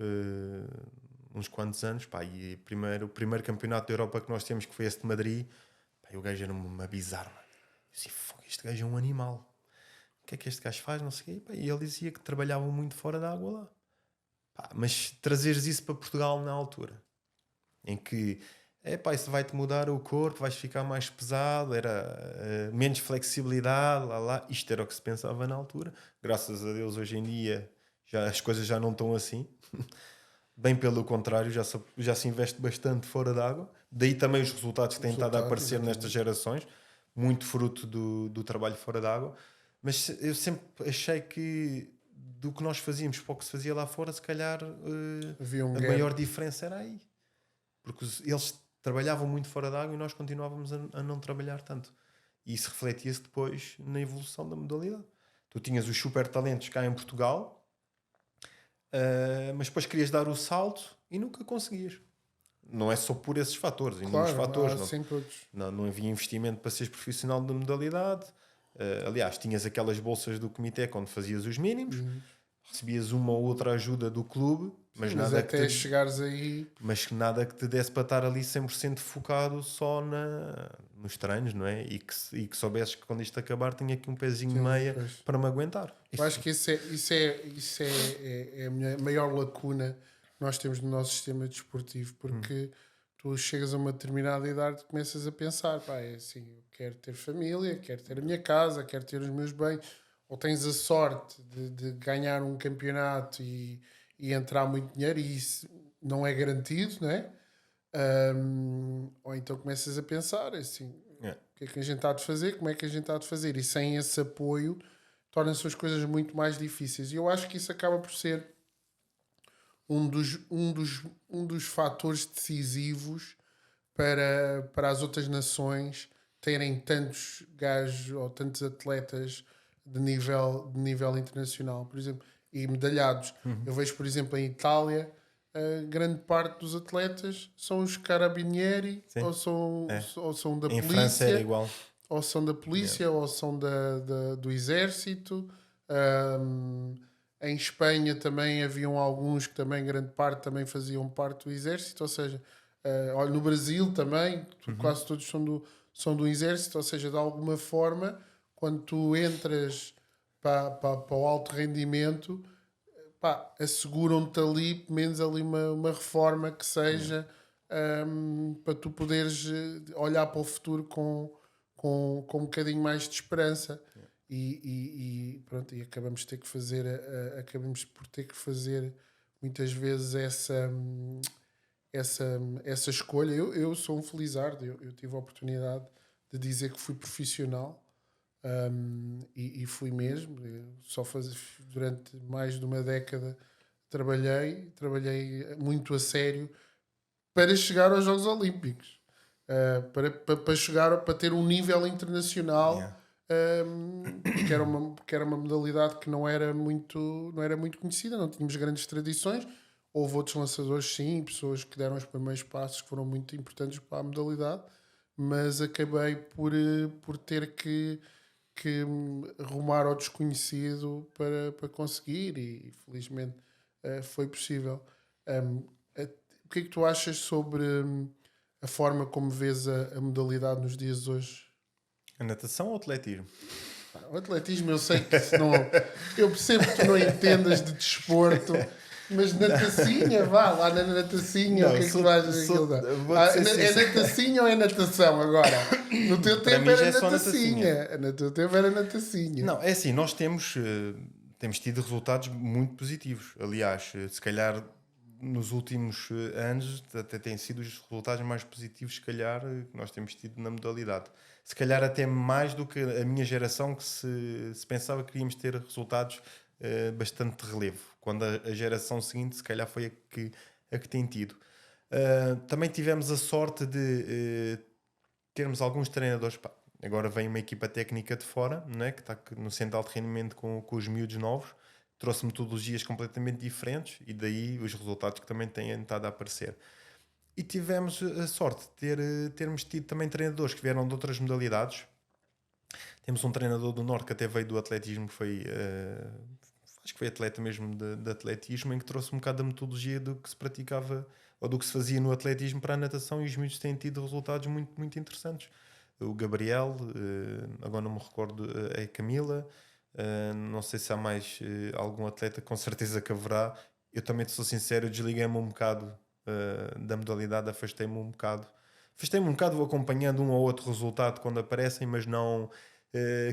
uns quantos anos, pá, e o primeiro campeonato da Europa que nós temos, que foi esse de Madrid, pá, e o gajo era uma bizarra. Eu disse, este gajo é um animal. O que é que este gajo faz? Não sei o quê. Pá, e ele dizia que trabalhava muito fora da água lá. Pá, mas trazeres isso para Portugal na altura, em que isso vai-te mudar o corpo, vais ficar mais pesado, era menos flexibilidade, lá. Isto era o que se pensava na altura. Graças a Deus, hoje em dia, as coisas já não estão assim. Bem pelo contrário, já se investe bastante fora d'água. Daí também os resultados que têm estado a aparecer nestas gerações, muito fruto do trabalho fora d'água. Mas eu sempre achei que do que nós fazíamos para o que se fazia lá fora, se calhar a maior diferença era aí. Porque eles trabalhavam muito fora d'água e nós continuávamos a não trabalhar tanto. E isso refletia-se depois na evolução da modalidade. Tu tinhas os super talentos cá em Portugal, mas depois querias dar o salto e nunca conseguias. Não é só por esses fatores, inúmeros fatores. Não havia investimento para seres profissional da modalidade. Aliás, tinhas aquelas bolsas do comitê quando fazias os mínimos, recebias uma ou outra ajuda do clube, mas nada até chegares aí... Mas nada que te desse para estar ali 100% focado só nos treinos, não é? E que soubesses que quando isto acabar tinha aqui um pezinho de meia para me aguentar. Eu acho que isso é a maior lacuna que nós temos no nosso sistema desportivo, porque tu chegas a uma determinada idade e começas a pensar, é assim, eu quero ter família, quero ter a minha casa, quero ter os meus bens, ou tens a sorte de ganhar um campeonato e entrar muito dinheiro, e isso não é garantido, não é? Ou então começas a pensar assim, o que é que a gente está a fazer, como é que a gente está a fazer, e sem esse apoio tornam-se as coisas muito mais difíceis. E eu acho que isso acaba por ser um dos fatores decisivos para as outras nações terem tantos gajos ou tantos atletas de nível internacional, por exemplo, e medalhados. Eu vejo, por exemplo, em Itália, grande parte dos atletas são os carabinieri, ou são da polícia. Em França era igual. Ou são da polícia, ou são do exército. Em Espanha também haviam alguns que também, grande parte, também faziam parte do exército. Ou seja, no Brasil também, quase todos são do exército. Ou seja, de alguma forma, quando tu entras para o alto rendimento, asseguram-te ali, pelo menos ali uma reforma que seja para tu poderes olhar para o futuro com um bocadinho mais de esperança. E pronto, e acabamos por ter que fazer muitas vezes essa escolha. Eu sou um felizardo, eu tive a oportunidade de dizer que fui profissional, e fui mesmo. Eu durante mais de uma década trabalhei muito a sério para chegar aos Jogos Olímpicos, para chegar para ter um nível internacional. Yeah. Porque era uma modalidade que não era muito conhecida, não tínhamos grandes tradições. Houve outros lançadores, sim, pessoas que deram os primeiros passos que foram muito importantes para a modalidade, mas acabei por ter que rumar ao desconhecido para conseguir, e felizmente foi possível. O que é que tu achas sobre a forma como vês a modalidade nos dias de hoje? A natação ou o atletismo? O atletismo, eu sei que se não. Eu percebo que tu não entendas de desporto, mas natacinha, vá lá na natacinha, Não, o que é que vais ver aquilo dá? vou-te ser É sincero. natacinha ou é natação agora? No teu Para tempo mim já era é só natacinha. No teu tempo era natacinha. Não, é assim, nós temos tido resultados muito positivos. Aliás, se calhar nos últimos anos até têm sido os resultados mais positivos, se calhar, que nós temos tido na modalidade. Se calhar até mais do que a minha geração, que se pensava que iríamos ter resultados bastante de relevo. Quando a geração seguinte, se calhar, foi a que tem tido. Também tivemos a sorte de termos alguns treinadores. Pá, agora vem uma equipa técnica de fora, né, que está no centro de alto rendimento com os miúdos novos, trouxe metodologias completamente diferentes e daí os resultados que também têm estado a aparecer. E tivemos a sorte de termos tido também treinadores que vieram de outras modalidades. Temos um treinador do Norte que até veio do atletismo, que foi, acho que foi atleta mesmo de atletismo, em que trouxe um bocado da metodologia do que se praticava ou do que se fazia no atletismo para a natação, e os miúdos têm tido resultados muito, muito interessantes. O Gabriel, agora não me recordo, é a Camila, não sei se há mais algum atleta, com certeza que haverá. Eu também te sou sincero, eu desliguei-me um bocado da modalidade, afastei-me um bocado. Afastei-me um bocado, vou acompanhando um ou outro resultado quando aparecem, mas não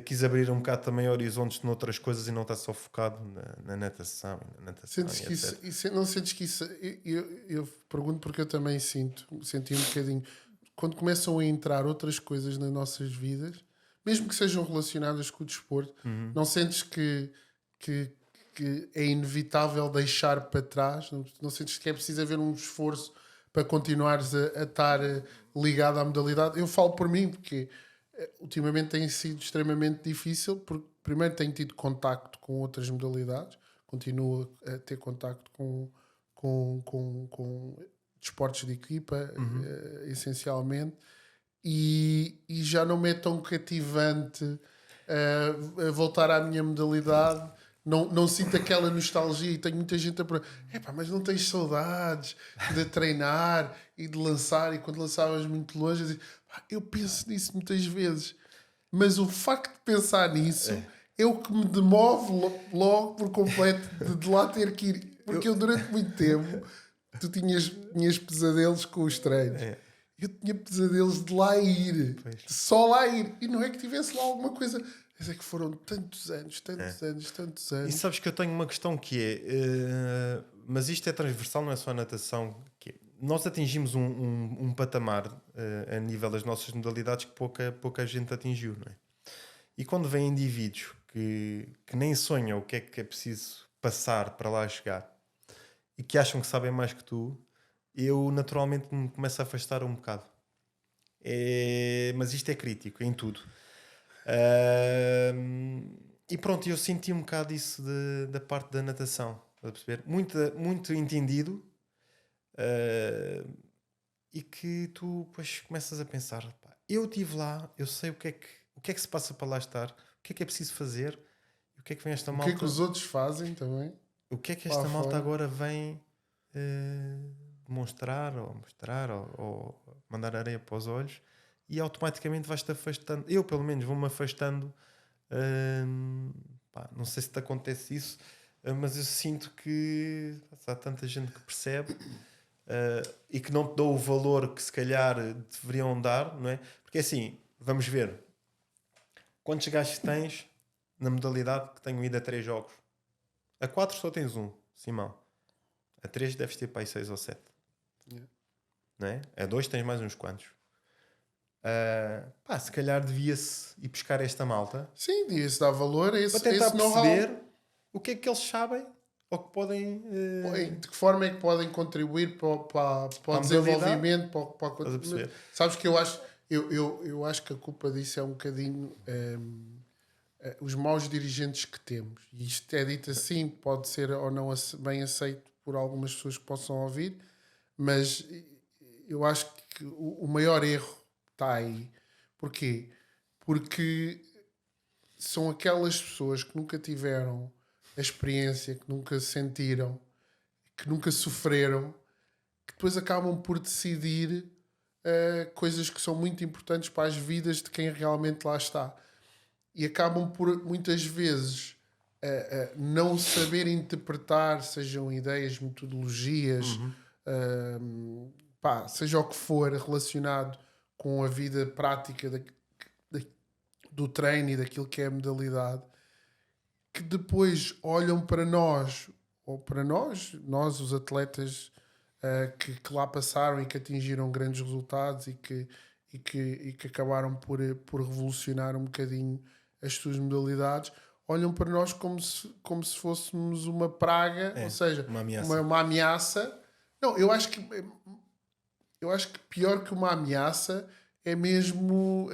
quis abrir um bocado também horizontes noutras coisas e não estar só focado na natação, Sentes e que isso, etc. não sentes que isso. Eu pergunto porque eu também senti um bocadinho. Quando começam a entrar outras coisas nas nossas vidas, mesmo que sejam relacionadas com o desporto, não sentes que, que é inevitável deixar para trás? Não sentes que é preciso haver um esforço para continuares a estar ligado à modalidade? Eu falo por mim, porque ultimamente tem sido extremamente difícil, porque primeiro tenho tido contacto com outras modalidades, continuo a ter contacto com desportos de equipa, essencialmente, e já não me é tão cativante a voltar à minha modalidade. Não sinto aquela nostalgia, e tenho muita gente a perguntar: epá, mas não tens saudades de treinar e de lançar? E quando lançavas muito longe, eu, dizia, eu penso nisso muitas vezes, mas o facto de pensar nisso é o que me demove logo por completo de lá ter que ir. Porque eu durante muito tempo, tu tinhas pesadelos com os treinos. É, Eu tinha pesadelos de lá ir, pois. de só lá ir. E não é que tivesse lá alguma coisa. Mas é que foram tantos anos, tantos E anos. sabes que eu tenho uma questão que é, mas isto é transversal, não é só a natação, que é, nós atingimos um patamar a nível das nossas modalidades que pouca gente atingiu, não é? E quando vêm indivíduos que nem sonham o que é preciso passar para lá chegar e que acham que sabem mais que tu, eu naturalmente me começo a afastar um bocado. Mas isto é crítico em tudo. E pronto, eu senti um bocado isso da parte da natação, a perceber? Muito entendido, e que tu depois começas a pensar: pá, eu estive lá, eu sei o que é que se passa para lá estar, o que é preciso fazer, o que é que vem esta O que é que malta, os outros fazem também? o que é que Lá esta malta fora. agora vem demonstrar ou mostrar ou mandar areia para os olhos, e automaticamente vais-te afastando. Eu, pelo menos, vou-me afastando. Pá, não sei se te acontece isso, mas eu sinto que há tanta gente que percebe e que não te dão o valor que se calhar deveriam dar, não é? Porque assim, vamos ver quantos gajos tens na modalidade que tenham ido a 3 jogos. A 4 só tens um, Simão. A 3 deves ter para aí 6 ou 7. Yeah. Não é? A 2 tens mais uns quantos. Se calhar devia-se ir buscar esta malta Sim, devia-se dar valor a esse, para tentar esse know-how. perceber o que é que eles sabem ou que podem... De que forma é que podem contribuir para o desenvolvimento, Estás a perceber? Sabes que eu acho que a culpa disso é um bocadinho os maus dirigentes que temos. E isto é dito assim, pode ser ou não bem aceito por algumas pessoas que possam ouvir, mas eu acho que o maior erro está aí. Porquê? Porque são aquelas pessoas que nunca tiveram a experiência, que nunca sentiram, que nunca sofreram, que depois acabam por decidir coisas que são muito importantes para as vidas de quem realmente lá está. E acabam por, muitas vezes, não saber interpretar, sejam ideias, metodologias, seja o que for relacionado com a vida prática do treino e daquilo que é a modalidade, que depois olham para nós, ou para nós os atletas que lá passaram e que atingiram grandes resultados e que acabaram por revolucionar um bocadinho as suas modalidades, olham para nós como se fôssemos uma praga, ou seja, uma ameaça. Não, eu acho que pior que uma ameaça é mesmo...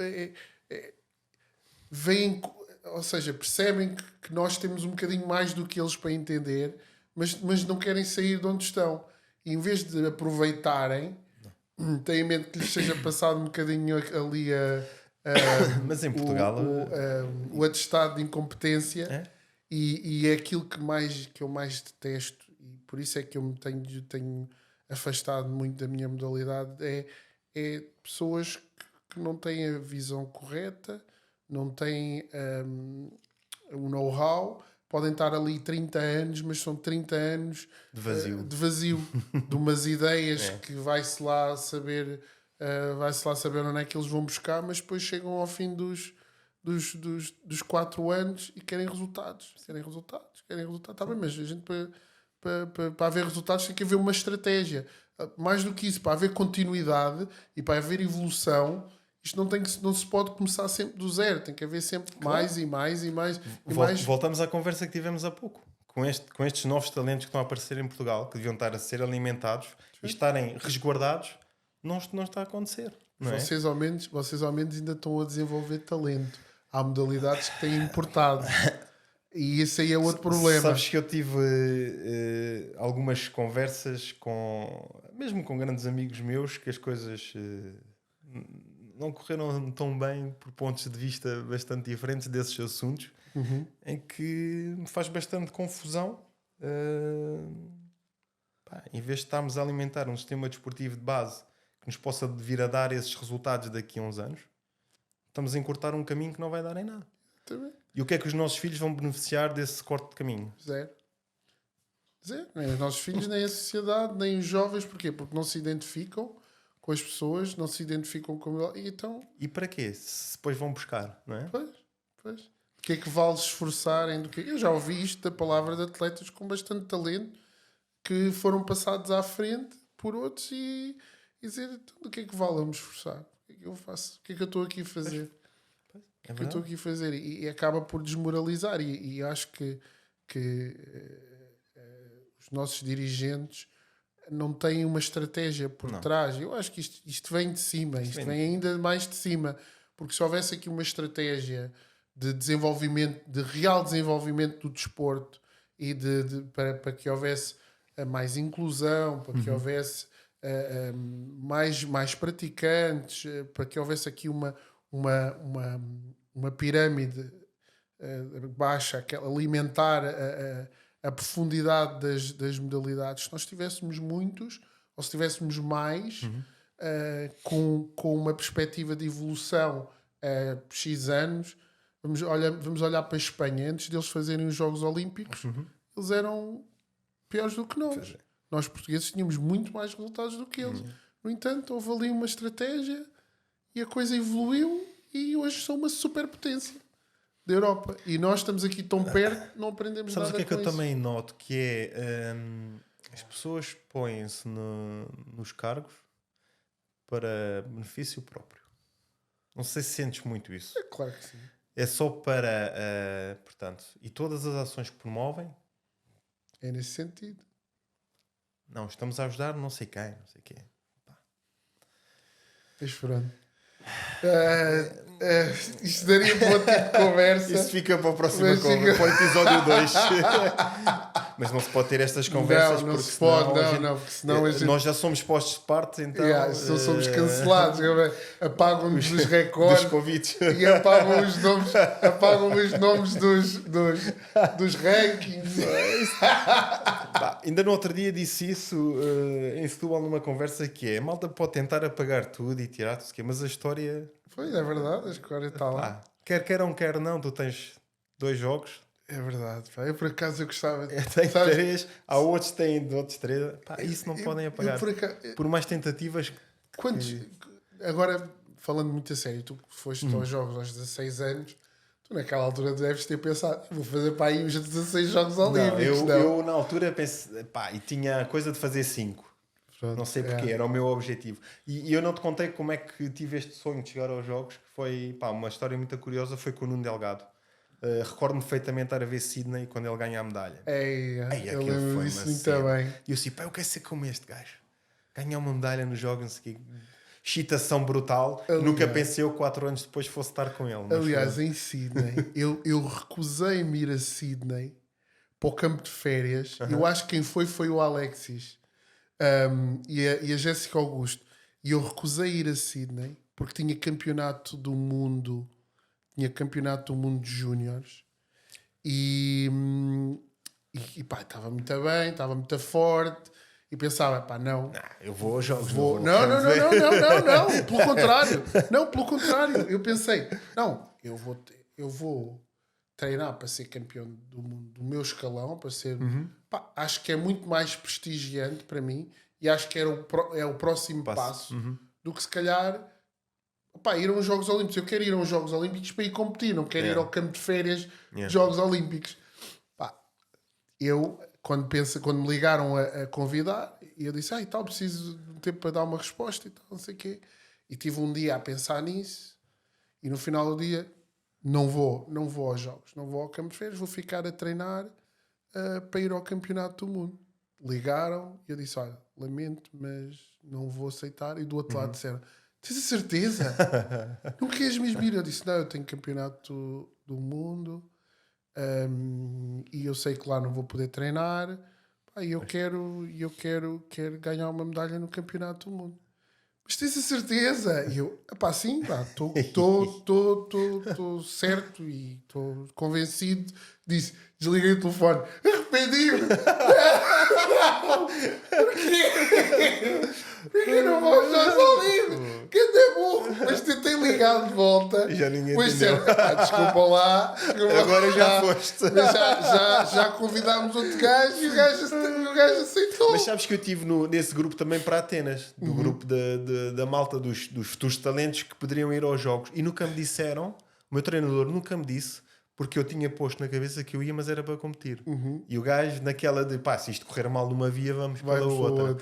veem, ou seja, percebem que nós temos um bocadinho mais do que eles para entender, mas não querem sair de onde estão. E em vez de aproveitarem, têm em mente que lhes seja passado um bocadinho ali mas em Portugal o atestado de incompetência. E é aquilo que eu mais detesto, e por isso é que eu me tenho afastado muito da minha modalidade, é pessoas que não têm a visão correta, não têm o know-how, podem estar ali 30 anos, mas são 30 anos de vazio de umas ideias que vai-se lá saber onde é que eles vão buscar, mas depois chegam ao fim dos 4 anos e querem resultados. Está bem, mas a gente para haver resultados tem que haver uma estratégia. Mais do que isso, para haver continuidade e para haver evolução, isto não se pode começar sempre do zero. Tem que haver sempre mais e mais e mais. Voltamos à conversa que tivemos há pouco. Com estes novos talentos que estão a aparecer em Portugal, que deviam estar a ser alimentados e estarem resguardados, não está a acontecer. Não é? Vocês ao menos ainda estão a desenvolver talento. Há modalidades que têm importado. E esse aí é outro problema. Sabes que eu tive algumas conversas mesmo com grandes amigos meus, que as coisas não correram tão bem por pontos de vista bastante diferentes desses assuntos, em que me faz bastante confusão. Em vez de estarmos a alimentar um sistema desportivo de base que nos possa vir a dar esses resultados daqui a uns anos, estamos a encurtar um caminho que não vai dar em nada. Também. E o que é que os nossos filhos vão beneficiar desse corte de caminho? Zero. Nem os nossos filhos, nem a sociedade, nem os jovens. Porquê? Porque não se identificam com as pessoas, não se identificam com ele. E para quê? Se depois vão buscar, não é? Pois. O que é que vale esforçarem? Eu já ouvi isto da palavra de atletas com bastante talento que foram passados à frente por outros e dizer, então, do que é que vale eu me esforçar? O que é que eu faço? O que é que eu estou aqui a fazer? O que eu estou aqui a fazer? E acaba por desmoralizar. E acho que os nossos dirigentes não têm uma estratégia por trás. Eu acho que isto vem de cima. Isto vem ainda mais de cima. Porque se houvesse aqui uma estratégia de desenvolvimento, de real desenvolvimento do desporto e para que houvesse mais inclusão, para que houvesse mais praticantes, para que houvesse aqui uma pirâmide baixa, alimentar a profundidade das modalidades. Se nós tivéssemos muitos, ou se tivéssemos mais, com uma perspectiva de evolução X anos, vamos olhar para a Espanha. Antes deles fazerem os Jogos Olímpicos, eles eram piores do que nós. Nós portugueses tínhamos muito mais resultados do que eles. No entanto, houve ali uma estratégia e a coisa evoluiu e hoje são uma superpotência da Europa. E nós estamos aqui tão perto, não aprendemos nada com isso. Sabes o que é que eu também noto? Que é As pessoas põem-se nos cargos para benefício próprio. Não sei se sentes muito isso. É claro que sim. É só para, portanto, e todas as ações que promovem, É nesse sentido. não, estamos a ajudar não sei quem, não sei quê. Mas pronto. Isto daria para outro tipo de conversa. Isso fica para a próxima Mas fica- para o episódio 2. Mas não se pode ter estas conversas Não porque se pode, senão a gente- não, porque senão a gente... nós já somos postos de parte, então Se somos cancelados, apagam-nos os recordes dos convites. e apagam os nomes dos rankings. Pá, ainda no outro dia disse isso em Setúbal numa conversa que é: a malta pode tentar apagar tudo e tirar tudo, mas a história, Pois, é verdade, a história está lá. pá, quer queiram, quer não, tu tens 2 jogos, É verdade, pá. Eu por acaso eu gostava de... eu tenho sabes, 3, há outros que têm outros 3. Pá, isso não podem apagar. por acaso, Por mais tentativas. quantos... Agora, falando muito a sério, tu que foste aos jogos aos 16 anos, tu naquela altura deves ter pensado, vou fazer para aí uns 16 jogos Não, olímpicos. eu na altura pensei, pá, e tinha a coisa de fazer 5. Pronto, Não sei porquê, era o meu objetivo. E eu não te contei como é que tive este sonho de chegar aos jogos, que foi, pá, uma história muito curiosa, foi com o Nuno Delgado. Recordo-me perfeitamente estar a ver Sydney quando ele ganha a medalha. Ei, eu aquilo lembro foi disso uma muito cena. bem. E eu assim, pá, eu quero ser como este gajo. Ganhar uma medalha nos jogos, não sei o quê. Excitação brutal. Aliás. Nunca pensei eu 4 anos depois fosse estar com ele. Mas Aliás, foi. em Sydney, eu recusei-me ir a Sydney para o campo de férias. Eu acho que quem foi o Alexis e a Jéssica Augusto. E eu recusei ir a Sydney porque tinha campeonato do mundo de júniores e pá, estava muito bem, estava muito forte e pensava, pá, não. Eu vou aos jogos. Vou... não, Não, quero não, ver. não, não, não, não, não, pelo contrário. Não, pelo contrário. Eu pensei, não, eu vou treinar para ser campeão do mundo do meu escalão, para ser. Pá, acho que é muito mais prestigiante para mim e acho que é o próximo passo do que se calhar pá, ir a uns Jogos Olímpicos. Eu quero ir a uns Jogos Olímpicos para ir competir, não quero ir ao campo de férias de Jogos Olímpicos. Pá, eu, quando me ligaram a convidar, eu disse, e tal, preciso de um tempo para dar uma resposta e tal, não sei o quê. E tive um dia a pensar nisso e no final do dia não vou aos Jogos, não vou ao campo de férias, vou ficar a treinar para ir ao Campeonato do Mundo. Ligaram e eu disse, olha, lamento, mas não vou aceitar. E do outro lado disseram, tens a certeza? Não queres mesmo ir? Eu disse, não, eu tenho Campeonato do Mundo e eu sei que lá não vou poder treinar. Pá, e eu quero ganhar uma medalha no Campeonato do Mundo. Mas tens a certeza? E eu, pá, sim, estou certo e estou convencido. Disse, desliguei o telefone. Arrependi-me! Porquê não vou aos Jogos Olímpicos? Que é burro! Mas tentei ligar de volta. E já ninguém Pois entendeu. desculpa lá. Agora já foste. Mas já convidámos outro gajo e o gajo aceitou. Mas sabes que eu estive nesse grupo também para Atenas, do grupo da malta dos futuros talentos que poderiam ir aos jogos. E nunca me disseram, o meu treinador nunca me disse, porque eu tinha posto na cabeça que eu ia, mas era para competir. E o gajo, naquela de pá, se isto correr mal numa via, vamos pela outra.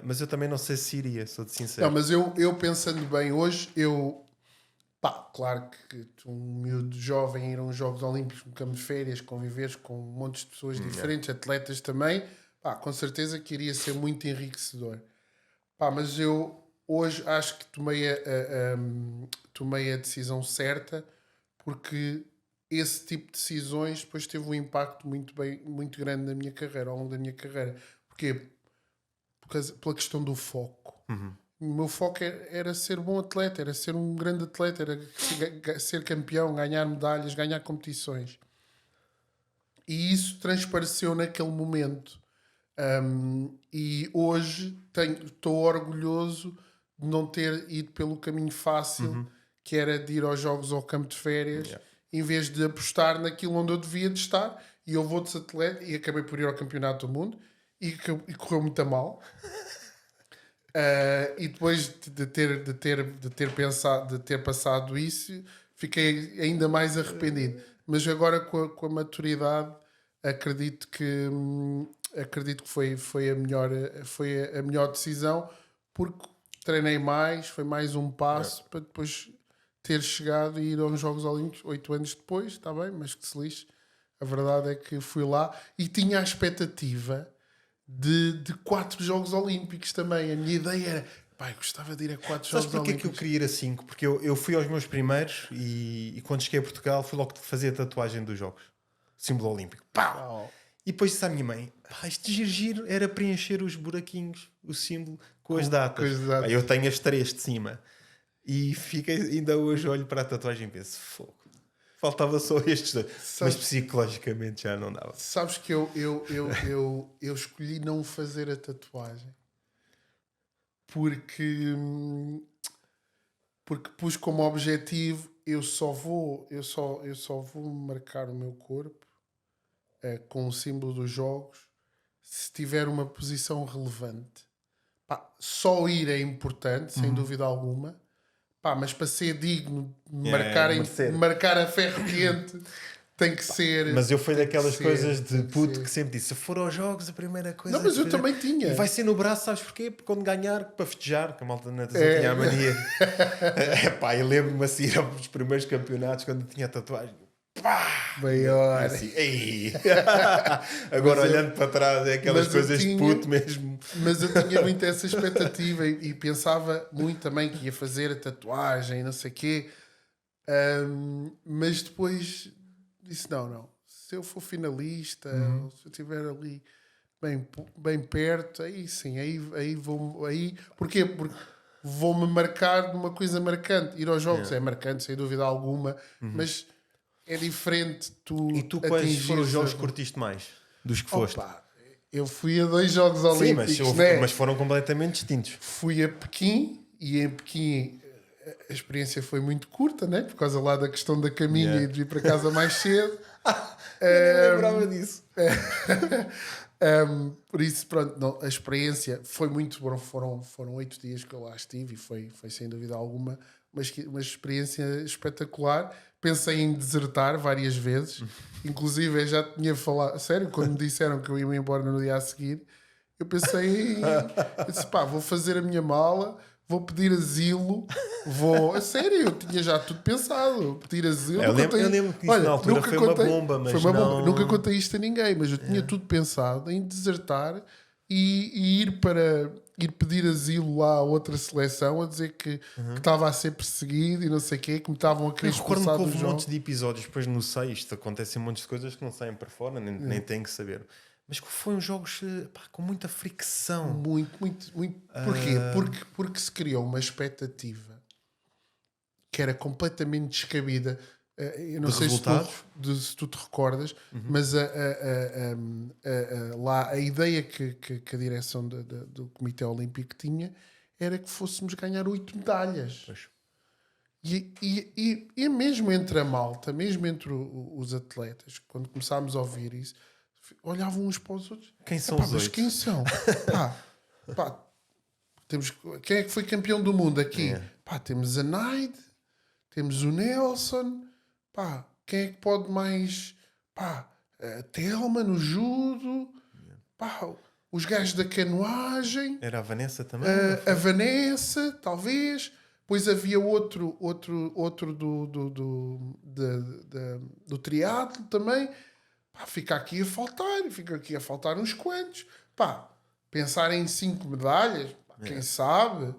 Mas eu também não sei se iria, sou-te sincero. Não, mas eu pensando bem hoje, pá, claro que um miúdo jovem ir a uns Jogos Olímpicos, um campo de férias, conviveres com um monte de pessoas diferentes, atletas também, pá, com certeza que iria ser muito enriquecedor. Pá, mas eu hoje acho que tomei a decisão certa, porque esse tipo de decisões depois teve um impacto muito grande na minha carreira, ao longo da minha carreira. Porquê? Pela questão do foco. O meu foco era ser bom atleta, era ser um grande atleta, era ser campeão, ganhar medalhas, ganhar competições. E isso transpareceu naquele momento. E hoje estou orgulhoso de não ter ido pelo caminho fácil, que era de ir aos jogos ao campo de férias, em vez de apostar naquilo onde eu devia de estar. E eu vou de atleta e acabei por ir ao Campeonato do Mundo e correu muito a mal. E depois de ter passado isso, fiquei ainda mais arrependido. Mas agora com a maturidade acredito acredito que foi a melhor decisão, porque treinei mais, foi mais um passo para depois ter chegado e ir aos Jogos Olímpicos 8 anos depois, está bem, mas que se lixe. A verdade é que fui lá e tinha a expectativa de 4 Jogos Olímpicos também. A minha ideia era, pai, gostava de ir a 4 Sabes Jogos porque é que eu Olímpicos. queria ir a 5? Porque eu fui aos meus primeiros e quando cheguei a Portugal fui logo fazer a tatuagem dos Jogos. Símbolo olímpico. Pau! E depois disse à minha mãe, pá, este giro era preencher os buraquinhos, o símbolo, com as datas. com as datas. Pá, eu tenho as 3 de cima. E fiquei, ainda hoje olho para a tatuagem e penso, fogo. Faltava só estes dois. Mas psicologicamente já não dava. Sabes que eu escolhi não fazer a tatuagem porque pus como objetivo eu só vou marcar o meu corpo com o símbolo dos jogos se tiver uma posição relevante. Pá, só ir é importante, sem dúvida alguma. Pá, mas para ser digno de marcar a ferro quente tem que ser. Mas eu fui daquelas coisas de puto que sempre disse: se for aos jogos, a primeira coisa. Não, mas eu também tinha. E vai ser no braço, sabes porquê? Porque quando ganhar, para festejar, que a malta na natação tinha a mania. Pá, eu lembro-me assim aos primeiros campeonatos, quando tinha tatuagem. Pá! Maior. Assim, agora olhando para trás, é aquelas coisas de puto mesmo. Mas eu tinha muito essa expectativa e pensava muito também que ia fazer a tatuagem, não sei o quê. Mas depois disse: não. Se eu for finalista, ou se eu estiver ali bem perto, aí sim, aí vou. Porquê? Porque vou-me marcar numa coisa marcante. Ir aos jogos é marcante, sem dúvida alguma, mas é diferente tu. E tu quais foram os jogos que curtiste mais? Dos que foste? Opa, eu fui a 2 Jogos Olímpicos, mas foram completamente distintos. Fui a Pequim e em Pequim a experiência foi muito curta, né? Por causa lá da questão da caminha e de vir para casa mais cedo. Eu nem lembrava disso. Por isso, pronto, não, a experiência foi muito boa. Foram 8 dias que eu lá estive e foi sem dúvida alguma uma experiência espetacular. Pensei em desertar várias vezes, inclusive eu já tinha falado, sério, quando me disseram que eu ia embora no dia a seguir, eu pensei eu disse, pá, vou fazer a minha mala, vou pedir asilo, a sério, eu tinha já tudo pensado, pedir asilo. Eu lembro que isso na altura foi uma bomba, mas não... Nunca contei isto a ninguém, mas eu tinha tudo pensado em desertar e ir pedir asilo lá a outra seleção, a dizer que estava a ser perseguido e não sei o quê, que me estavam a querer expulsar do jogo. Houve um monte de episódios, depois não sei, isto acontecem um monte de coisas que não saem para fora, nem têm que saber. Mas que foram jogos com muita fricção. Muito. Porquê? Porque se criou uma expectativa que era completamente descabida. Eu não sei se tu te recordas, mas lá a ideia que a direção do Comitê Olímpico tinha era que fôssemos ganhar 8 medalhas. Pois. E mesmo entre a malta, mesmo entre os atletas, quando começámos a ouvir isso, olhavam uns para os outros. Quem são os 8? Quem são? Quem é que foi campeão do mundo aqui? Temos a Naide, temos o Nelson. Quem é que pode mais? A Telma no judo. Os gajos da canoagem. Era a Vanessa também? A Vanessa, talvez. Depois havia outro do triatlo também. Fica aqui a faltar uns quantos. Pensar em 5 medalhas, quem sabe?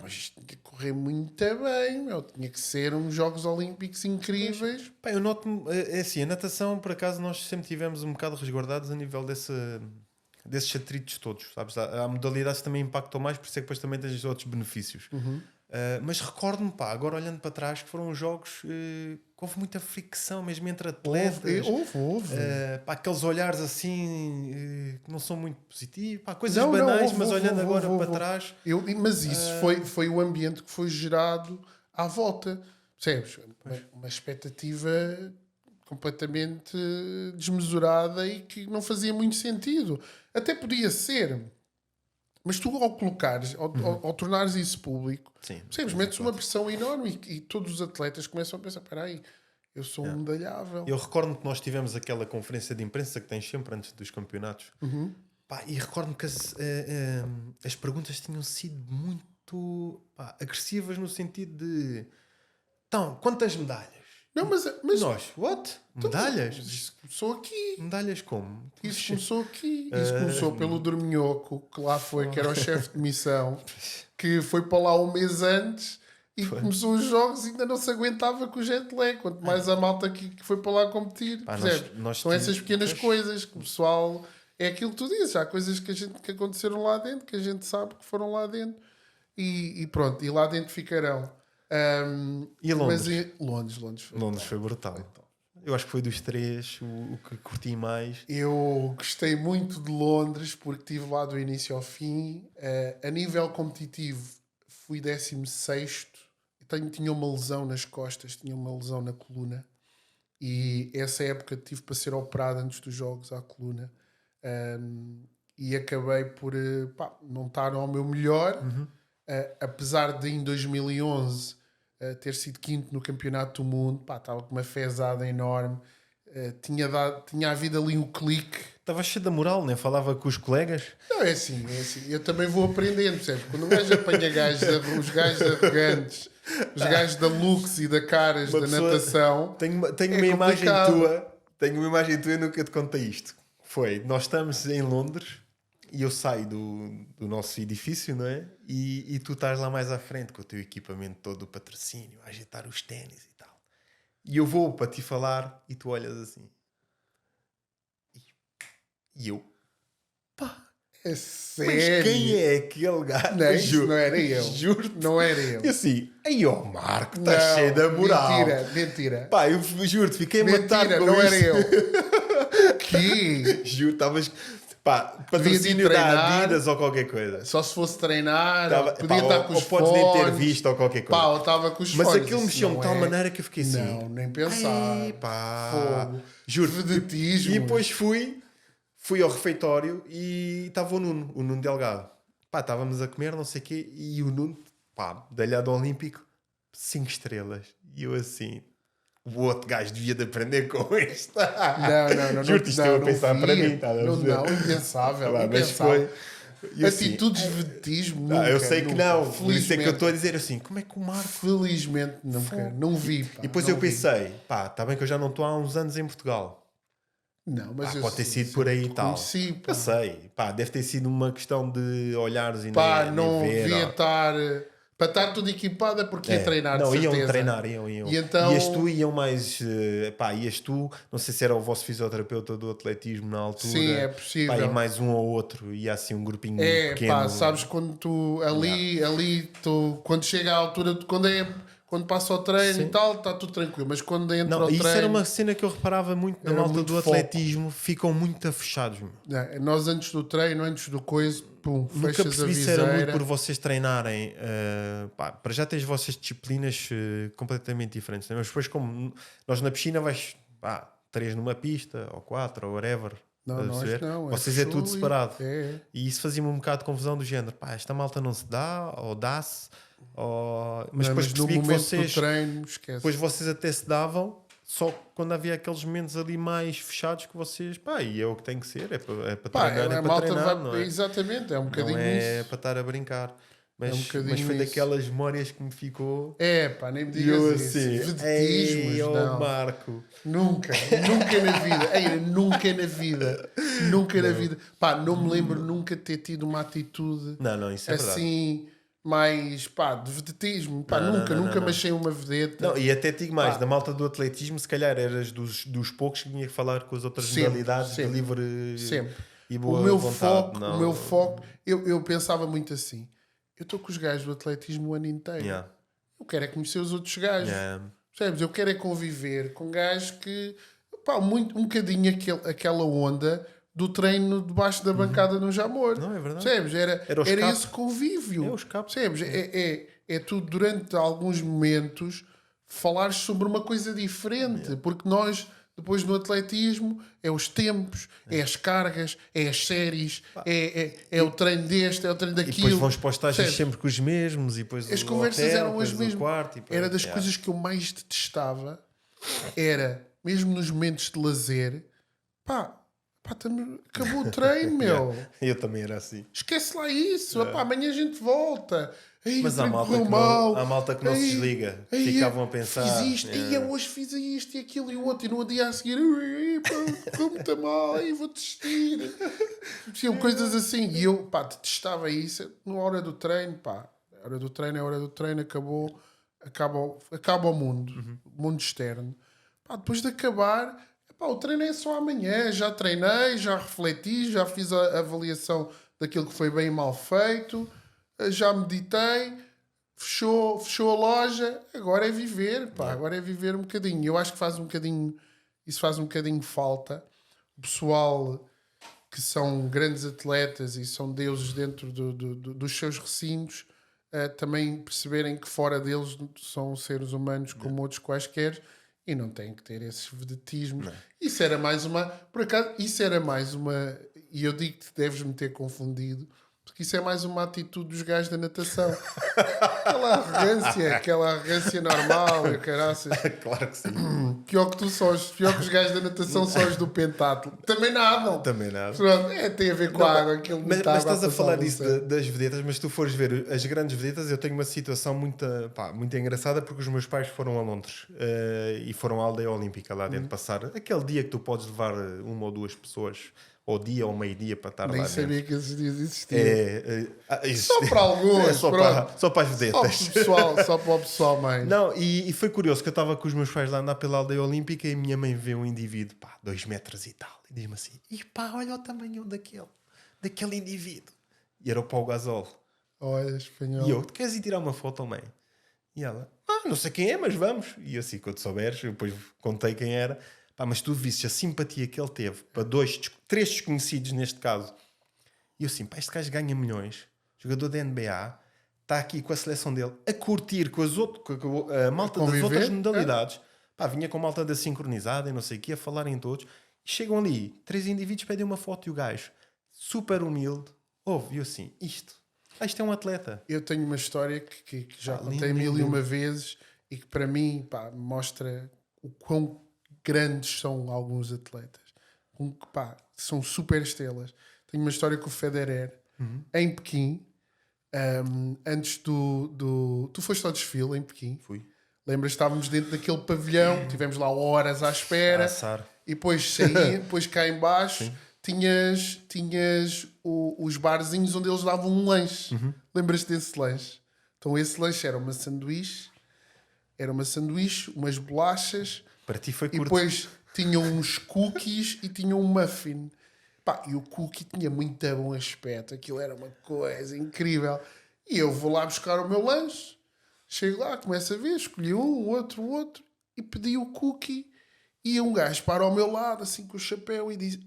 Mas isto tinha que correr muito bem, tinha que ser uns Jogos Olímpicos incríveis. Eu noto-me, é assim, a natação, por acaso, nós sempre tivemos um bocado resguardados a nível desses atritos todos, sabes? Há modalidades que também impactam mais, por isso é que depois também tens outros benefícios. Mas recordo-me, agora olhando para trás, que foram jogos que houve muita fricção mesmo entre atletas. Houve. Aqueles olhares assim que não são muito positivos, coisas banais, mas olhando agora para trás. Mas isso foi o ambiente que foi gerado à volta. Percebes? Uma expectativa completamente desmesurada e que não fazia muito sentido. Até podia ser. Mas tu, ao colocares, ao tornares isso público, percebes? Metes uma pressão enorme e todos os atletas começam a pensar: espera aí, eu sou um medalhável. Eu recordo que nós tivemos aquela conferência de imprensa que tens sempre antes dos campeonatos. Pá, e recordo que as perguntas tinham sido muito agressivas no sentido de... Então, quantas medalhas? Não, mas Nós, what? Medalhas? Isso começou aqui. Medalhas como? Isso começou aqui. Isso começou pelo Dorminhoco, que lá foi, que era o chefe de missão, que foi para lá um mês antes e começou os jogos e ainda não se aguentava com o jet lag. Quanto mais a malta que foi para lá competir. Pá, nós São essas pequenas coisas que o pessoal... É aquilo que tu dizes. Há coisas que aconteceram lá dentro, que a gente sabe que foram lá dentro. E pronto, e lá dentro ficarão. E Londres? Londres Foi brutal. Eu acho que foi dos três o que curti mais. Eu gostei muito de Londres porque estive lá do início ao fim. A nível competitivo fui 16º. Tinha uma lesão nas costas, tinha uma lesão na coluna. E essa época tive para ser operado antes dos jogos à coluna. E acabei por não estar ao meu melhor. Apesar de em 2011 ter sido quinto no campeonato do mundo, estava com uma fezada enorme, tinha havido ali um clique. Estava cheio de moral, nem falava com os colegas. Não, é assim, eu também vou aprendendo, percebes? Quando um gajo apanha os gajos arrogantes, os gajos da Lux e da Caras, da natação, tenho uma imagem tua, e nunca te contei isto. Nós estamos em Londres e eu saio do nosso edifício, não é? E tu estás lá mais à frente com o teu equipamento todo, o patrocínio, a agitar os ténis e tal. E eu vou para te falar e tu olhas assim. E eu... é sério? Mas quem é aquele gajo? Não, isso não era eu. Juro-te. Não era eu. E assim, aí ó Marco, está cheio de moral. Mentira. Pá, eu juro-te, fiquei matado com não isto. era eu. Que? Juro, estavas... Pá, patrocínio da Adidas ou qualquer coisa. Só se fosse treinar, podia pá, estar com os ou podes fones. nem ter visto ou qualquer coisa. Ou estava com os mas fones. aquilo mexeu-me de tal maneira que eu fiquei assim. Não, nem pensar. Ai, pá. Fogo. Juro. Vedetismo. E depois fui ao refeitório e estava o Nuno Delgado. Pá, estávamos a comer, não sei o quê, e o Nuno, medalhado olímpico, 5 estrelas. E eu assim... O outro gajo devia de aprender com este. Não. Juro-te, isto eu a pensar para mim. Não, impensável. Mas foi... Atitudes de vedetismo, nunca. Eu sei que não. Por isso é que eu Felizmente. estou a dizer assim, como é que o Marco... Felizmente nunca. Não vi. E depois eu pensei, está bem que eu já não estou há uns anos em Portugal. Não, mas pode ter sido por aí e tal. Conheci, eu sei. Deve ter sido uma questão de olhares e não ver, devia estar... Para estar tudo equipada porque ia treinar, não, de certeza. Iam treinar. E então... Ias tu, iam mais... ias tu, não sei se era o vosso fisioterapeuta do atletismo na altura. Sim, é possível. E mais um ou outro, ia assim um grupinho pequeno. Sabes quando tu... Quando chega à altura... Quando passa o treino e tal, está tudo tranquilo. Mas quando entra o treino... Isso era uma cena que eu reparava muito na malta do atletismo. Ficam muito fechados. Nós antes do treino, antes do coisa, nunca percebi se era muito por vocês treinarem. Para já tens vossas disciplinas completamente diferentes. Mas depois, como nós na piscina vais 3 numa pista, ou 4, ou whatever. Não, vocês é tudo separado. É. E isso fazia-me um bocado de confusão do género. Esta malta não se dá, ou dá-se. Mas depois percebi que vocês... treino, esquece. Depois vocês até se davam, só quando havia aqueles momentos ali mais fechados que vocês... e é o que tem que ser. É para treinar, é para treinar, não é? Exatamente, é um bocadinho não é isso. para estar a brincar. Mas, mas foi daquelas memórias que me ficou... Nem me digas isso. Vedetismos, não. Marco. Nunca na vida. Nunca na vida. Não me lembro nunca de ter tido uma atitude não, isso é assim... verdade. mais de vedetismo, nunca me achei uma vedeta. Não, e até digo mais, da malta do atletismo, se calhar eras dos poucos que vinha falar com as outras modalidades de livre e boa vontade. O meu foco, eu pensava muito assim: eu estou com os gajos do atletismo o ano inteiro, eu quero é conhecer os outros gajos, percebes? Eu quero é conviver com gajos que um bocadinho aquela onda do treino debaixo da bancada no Jamor. Não, é verdade. Percebes? Era esse convívio. É o escape. Percebes? É tu, durante alguns momentos, falares sobre uma coisa diferente. Porque nós, depois no atletismo, é os tempos, é as cargas, é as séries, é o treino deste, é o treino daquilo. E depois vão para os estágios sempre com os mesmos. E depois as conversas eram as mesmas. Quarto, era das coisas que eu mais detestava. era, mesmo nos momentos de lazer, acabou o treino, meu. Eu também era assim. Esquece lá isso. Epá, amanhã a gente volta. Aí o Mas há treino malta correu que mal. não, há malta que não se desliga. Aí, Ficavam a pensar. fiz isto. Aí eu hoje fiz isto e aquilo e o outro. E no dia a seguir, correu muito mal. Aí vou desistir. Tinham coisas assim. E eu, detestava isso. Na hora do treino, a hora do treino é a hora do treino. Acaba o mundo. O mundo externo. Depois de acabar... o treino é só amanhã. Já treinei, já refleti, já fiz a avaliação daquilo que foi bem e mal feito, já meditei, fechou a loja. Agora é viver, agora é viver um bocadinho. Eu acho que isso faz um bocadinho falta. O pessoal que são grandes atletas e são deuses dentro dos seus recintos, também perceberem que fora deles são seres humanos como outros quaisquer. E não tem que ter esses vedetismos. Não. Isso era mais uma... Por acaso, isso era mais uma... E eu digo que deves-me ter confundido, porque isso é mais uma atitude dos gajos da natação. Aquela arrogância normal, e caraças. Claro que sim. Pior que os gajos da natação são os do pentatlo. Também nadam. Também nada. Pronto, tem a ver com a água. Mas estás a falar disso das vedetas, mas se tu fores ver as grandes vedetas, eu tenho uma situação muito engraçada, porque os meus pais foram a Londres e foram à aldeia olímpica lá dentro passar aquele dia que tu podes levar uma ou duas pessoas ao dia ou meio-dia para estar Nem lá sabia dentro. que esses dias existiam. Só para alguns. Só para as vedetas. Só para o pessoal mais. Não, e foi curioso que eu estava com os meus pais lá a andar pela aldeia olímpica e a minha mãe vê um indivíduo, 2 metros e tal, e diz-me assim, olha o tamanho daquele indivíduo. E era o Pau Gasol. Olha, espanhol. E eu, queres ir tirar uma foto, mãe? E ela, não sei quem é, mas vamos. E eu assim, quando souberes, eu depois contei quem era. Mas tu viste a simpatia que ele teve para 3 desconhecidos neste caso. E eu assim, este gajo ganha milhões, jogador da NBA, está aqui com a seleção dele a curtir com a malta das outras modalidades. Vinha com a malta da sincronizada e não sei o quê, a falarem todos. E chegam ali, 3 indivíduos pedem uma foto e o gajo, super humilde, ouve, e eu assim, isto é um atleta. Eu tenho uma história que já contei mil e uma vezes e que para mim mostra o quão grandes são alguns atletas. São super estrelas. Tenho uma história com o Federer em Pequim. Antes tu foste ao desfile em Pequim? Fui. Lembras? Estávamos dentro daquele pavilhão, tivemos lá horas à espera e depois depois cá em baixo tinhas os barzinhos onde eles davam um lanche. Lembras-te desse lanche? Então esse lanche era uma sanduíche, umas bolachas. Para ti foi curto. E depois tinham uns cookies e tinham um muffin. E o cookie tinha muito bom aspecto. Aquilo era uma coisa incrível. E eu vou lá buscar o meu lanche. Chego lá, começo a ver, escolhi um, outro e pedi o cookie. E um gajo para ao meu lado, assim com o chapéu, e diz: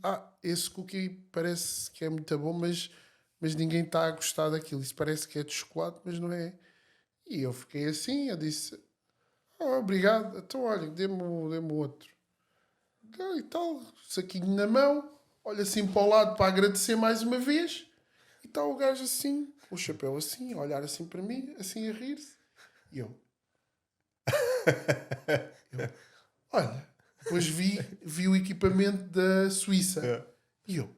esse cookie parece que é muito bom, mas ninguém está a gostar daquilo. Isso parece que é de chocolate, mas não é. E eu fiquei assim, eu disse: obrigado. Então, olha, dê-me outro. E tal, saquinho na mão, olha assim para o lado para agradecer mais uma vez. E está o gajo assim, com o chapéu assim, a olhar assim para mim, assim a rir-se. E eu olha, depois vi o equipamento da Suíça. E eu,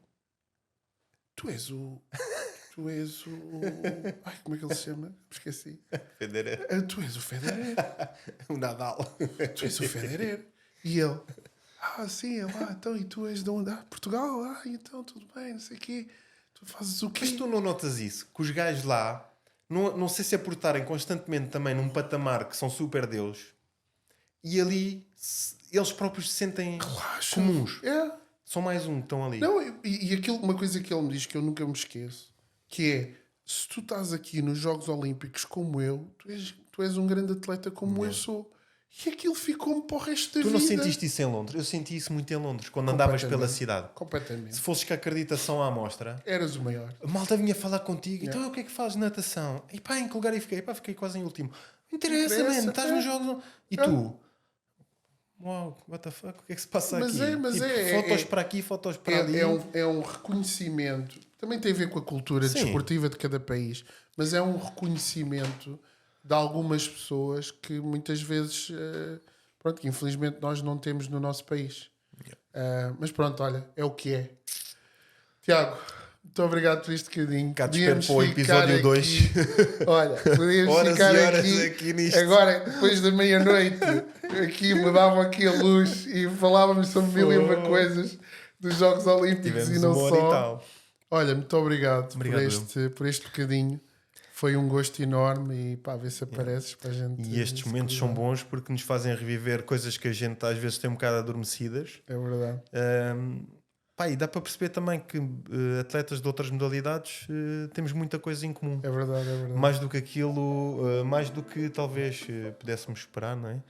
tu és o... Ai, como é que ele se chama? Esqueci. Federer. Tu és o Federer. O Nadal. Tu és o Federer. E ele, sim, então, e tu és de onde? Portugal? Então, tudo bem, não sei o quê. Tu fazes o quê? Mas tu não notas isso? Que os gajos lá, não sei se é por estarem constantemente também num patamar que são super deuses, e ali eles próprios se sentem comuns. São mais um que estão ali. Não, e uma coisa que ele me diz que eu nunca me esqueço, que é, se tu estás aqui nos Jogos Olímpicos como eu, tu és um grande atleta como eu sou. E aquilo ficou-me para o resto da vida. Tu não sentiste isso em Londres? Eu senti isso muito em Londres, quando andavas pela cidade. Completamente. Se fosses com a acreditação à amostra, eras o maior. A malta vinha falar contigo. Então o que é que fazes natação? E em que lugar eu fiquei? Fiquei quase em último. Não interessa, mano. Estás nos jogos. E tu? Uau, what the fuck? O que é que se passa aqui? Fotos para aqui, fotos para ali. É um reconhecimento. Também tem a ver com a cultura desportiva de cada país. Mas é um reconhecimento de algumas pessoas que muitas vezes pronto, que infelizmente nós não temos no nosso país. Mas pronto, olha, é o que é. Tiago, muito obrigado por este bocadinho. Cá te espero para o episódio 2. Olha, podíamos Horas ficar e horas aqui nisto. agora, depois da meia-noite, aqui mudavam aqui a luz e falávamos sobre mil e uma coisas dos Jogos Olímpicos. Tivemos e não uma hora só. e tal. Olha, muito obrigado Obrigado, por este bocadinho. Foi um gosto enorme e pá, ver se apareces para a gente. E estes momentos são bons porque nos fazem reviver coisas que a gente às vezes tem um bocado adormecidas. É verdade. Pá, e dá para perceber também que atletas de outras modalidades temos muita coisa em comum. É verdade, é verdade. Mais do que aquilo, mais do que talvez pudéssemos esperar, não é?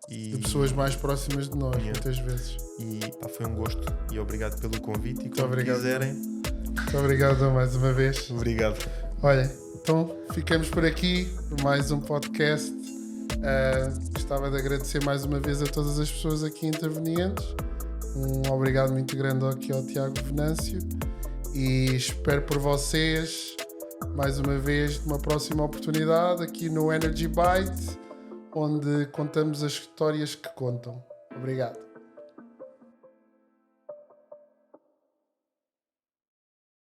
De pessoas mais próximas de nós, muitas vezes. E pá, foi um gosto e obrigado pelo convite. E quando obrigado. quiserem. Muito obrigado mais uma vez. Obrigado. Olha, então ficamos por aqui por mais um podcast. Gostava de agradecer mais uma vez a todas as pessoas aqui intervenientes. Um obrigado muito grande aqui ao Tiago Venâncio e espero por vocês mais uma vez numa próxima oportunidade aqui no Energy Bite, onde contamos as histórias que contam. Obrigado.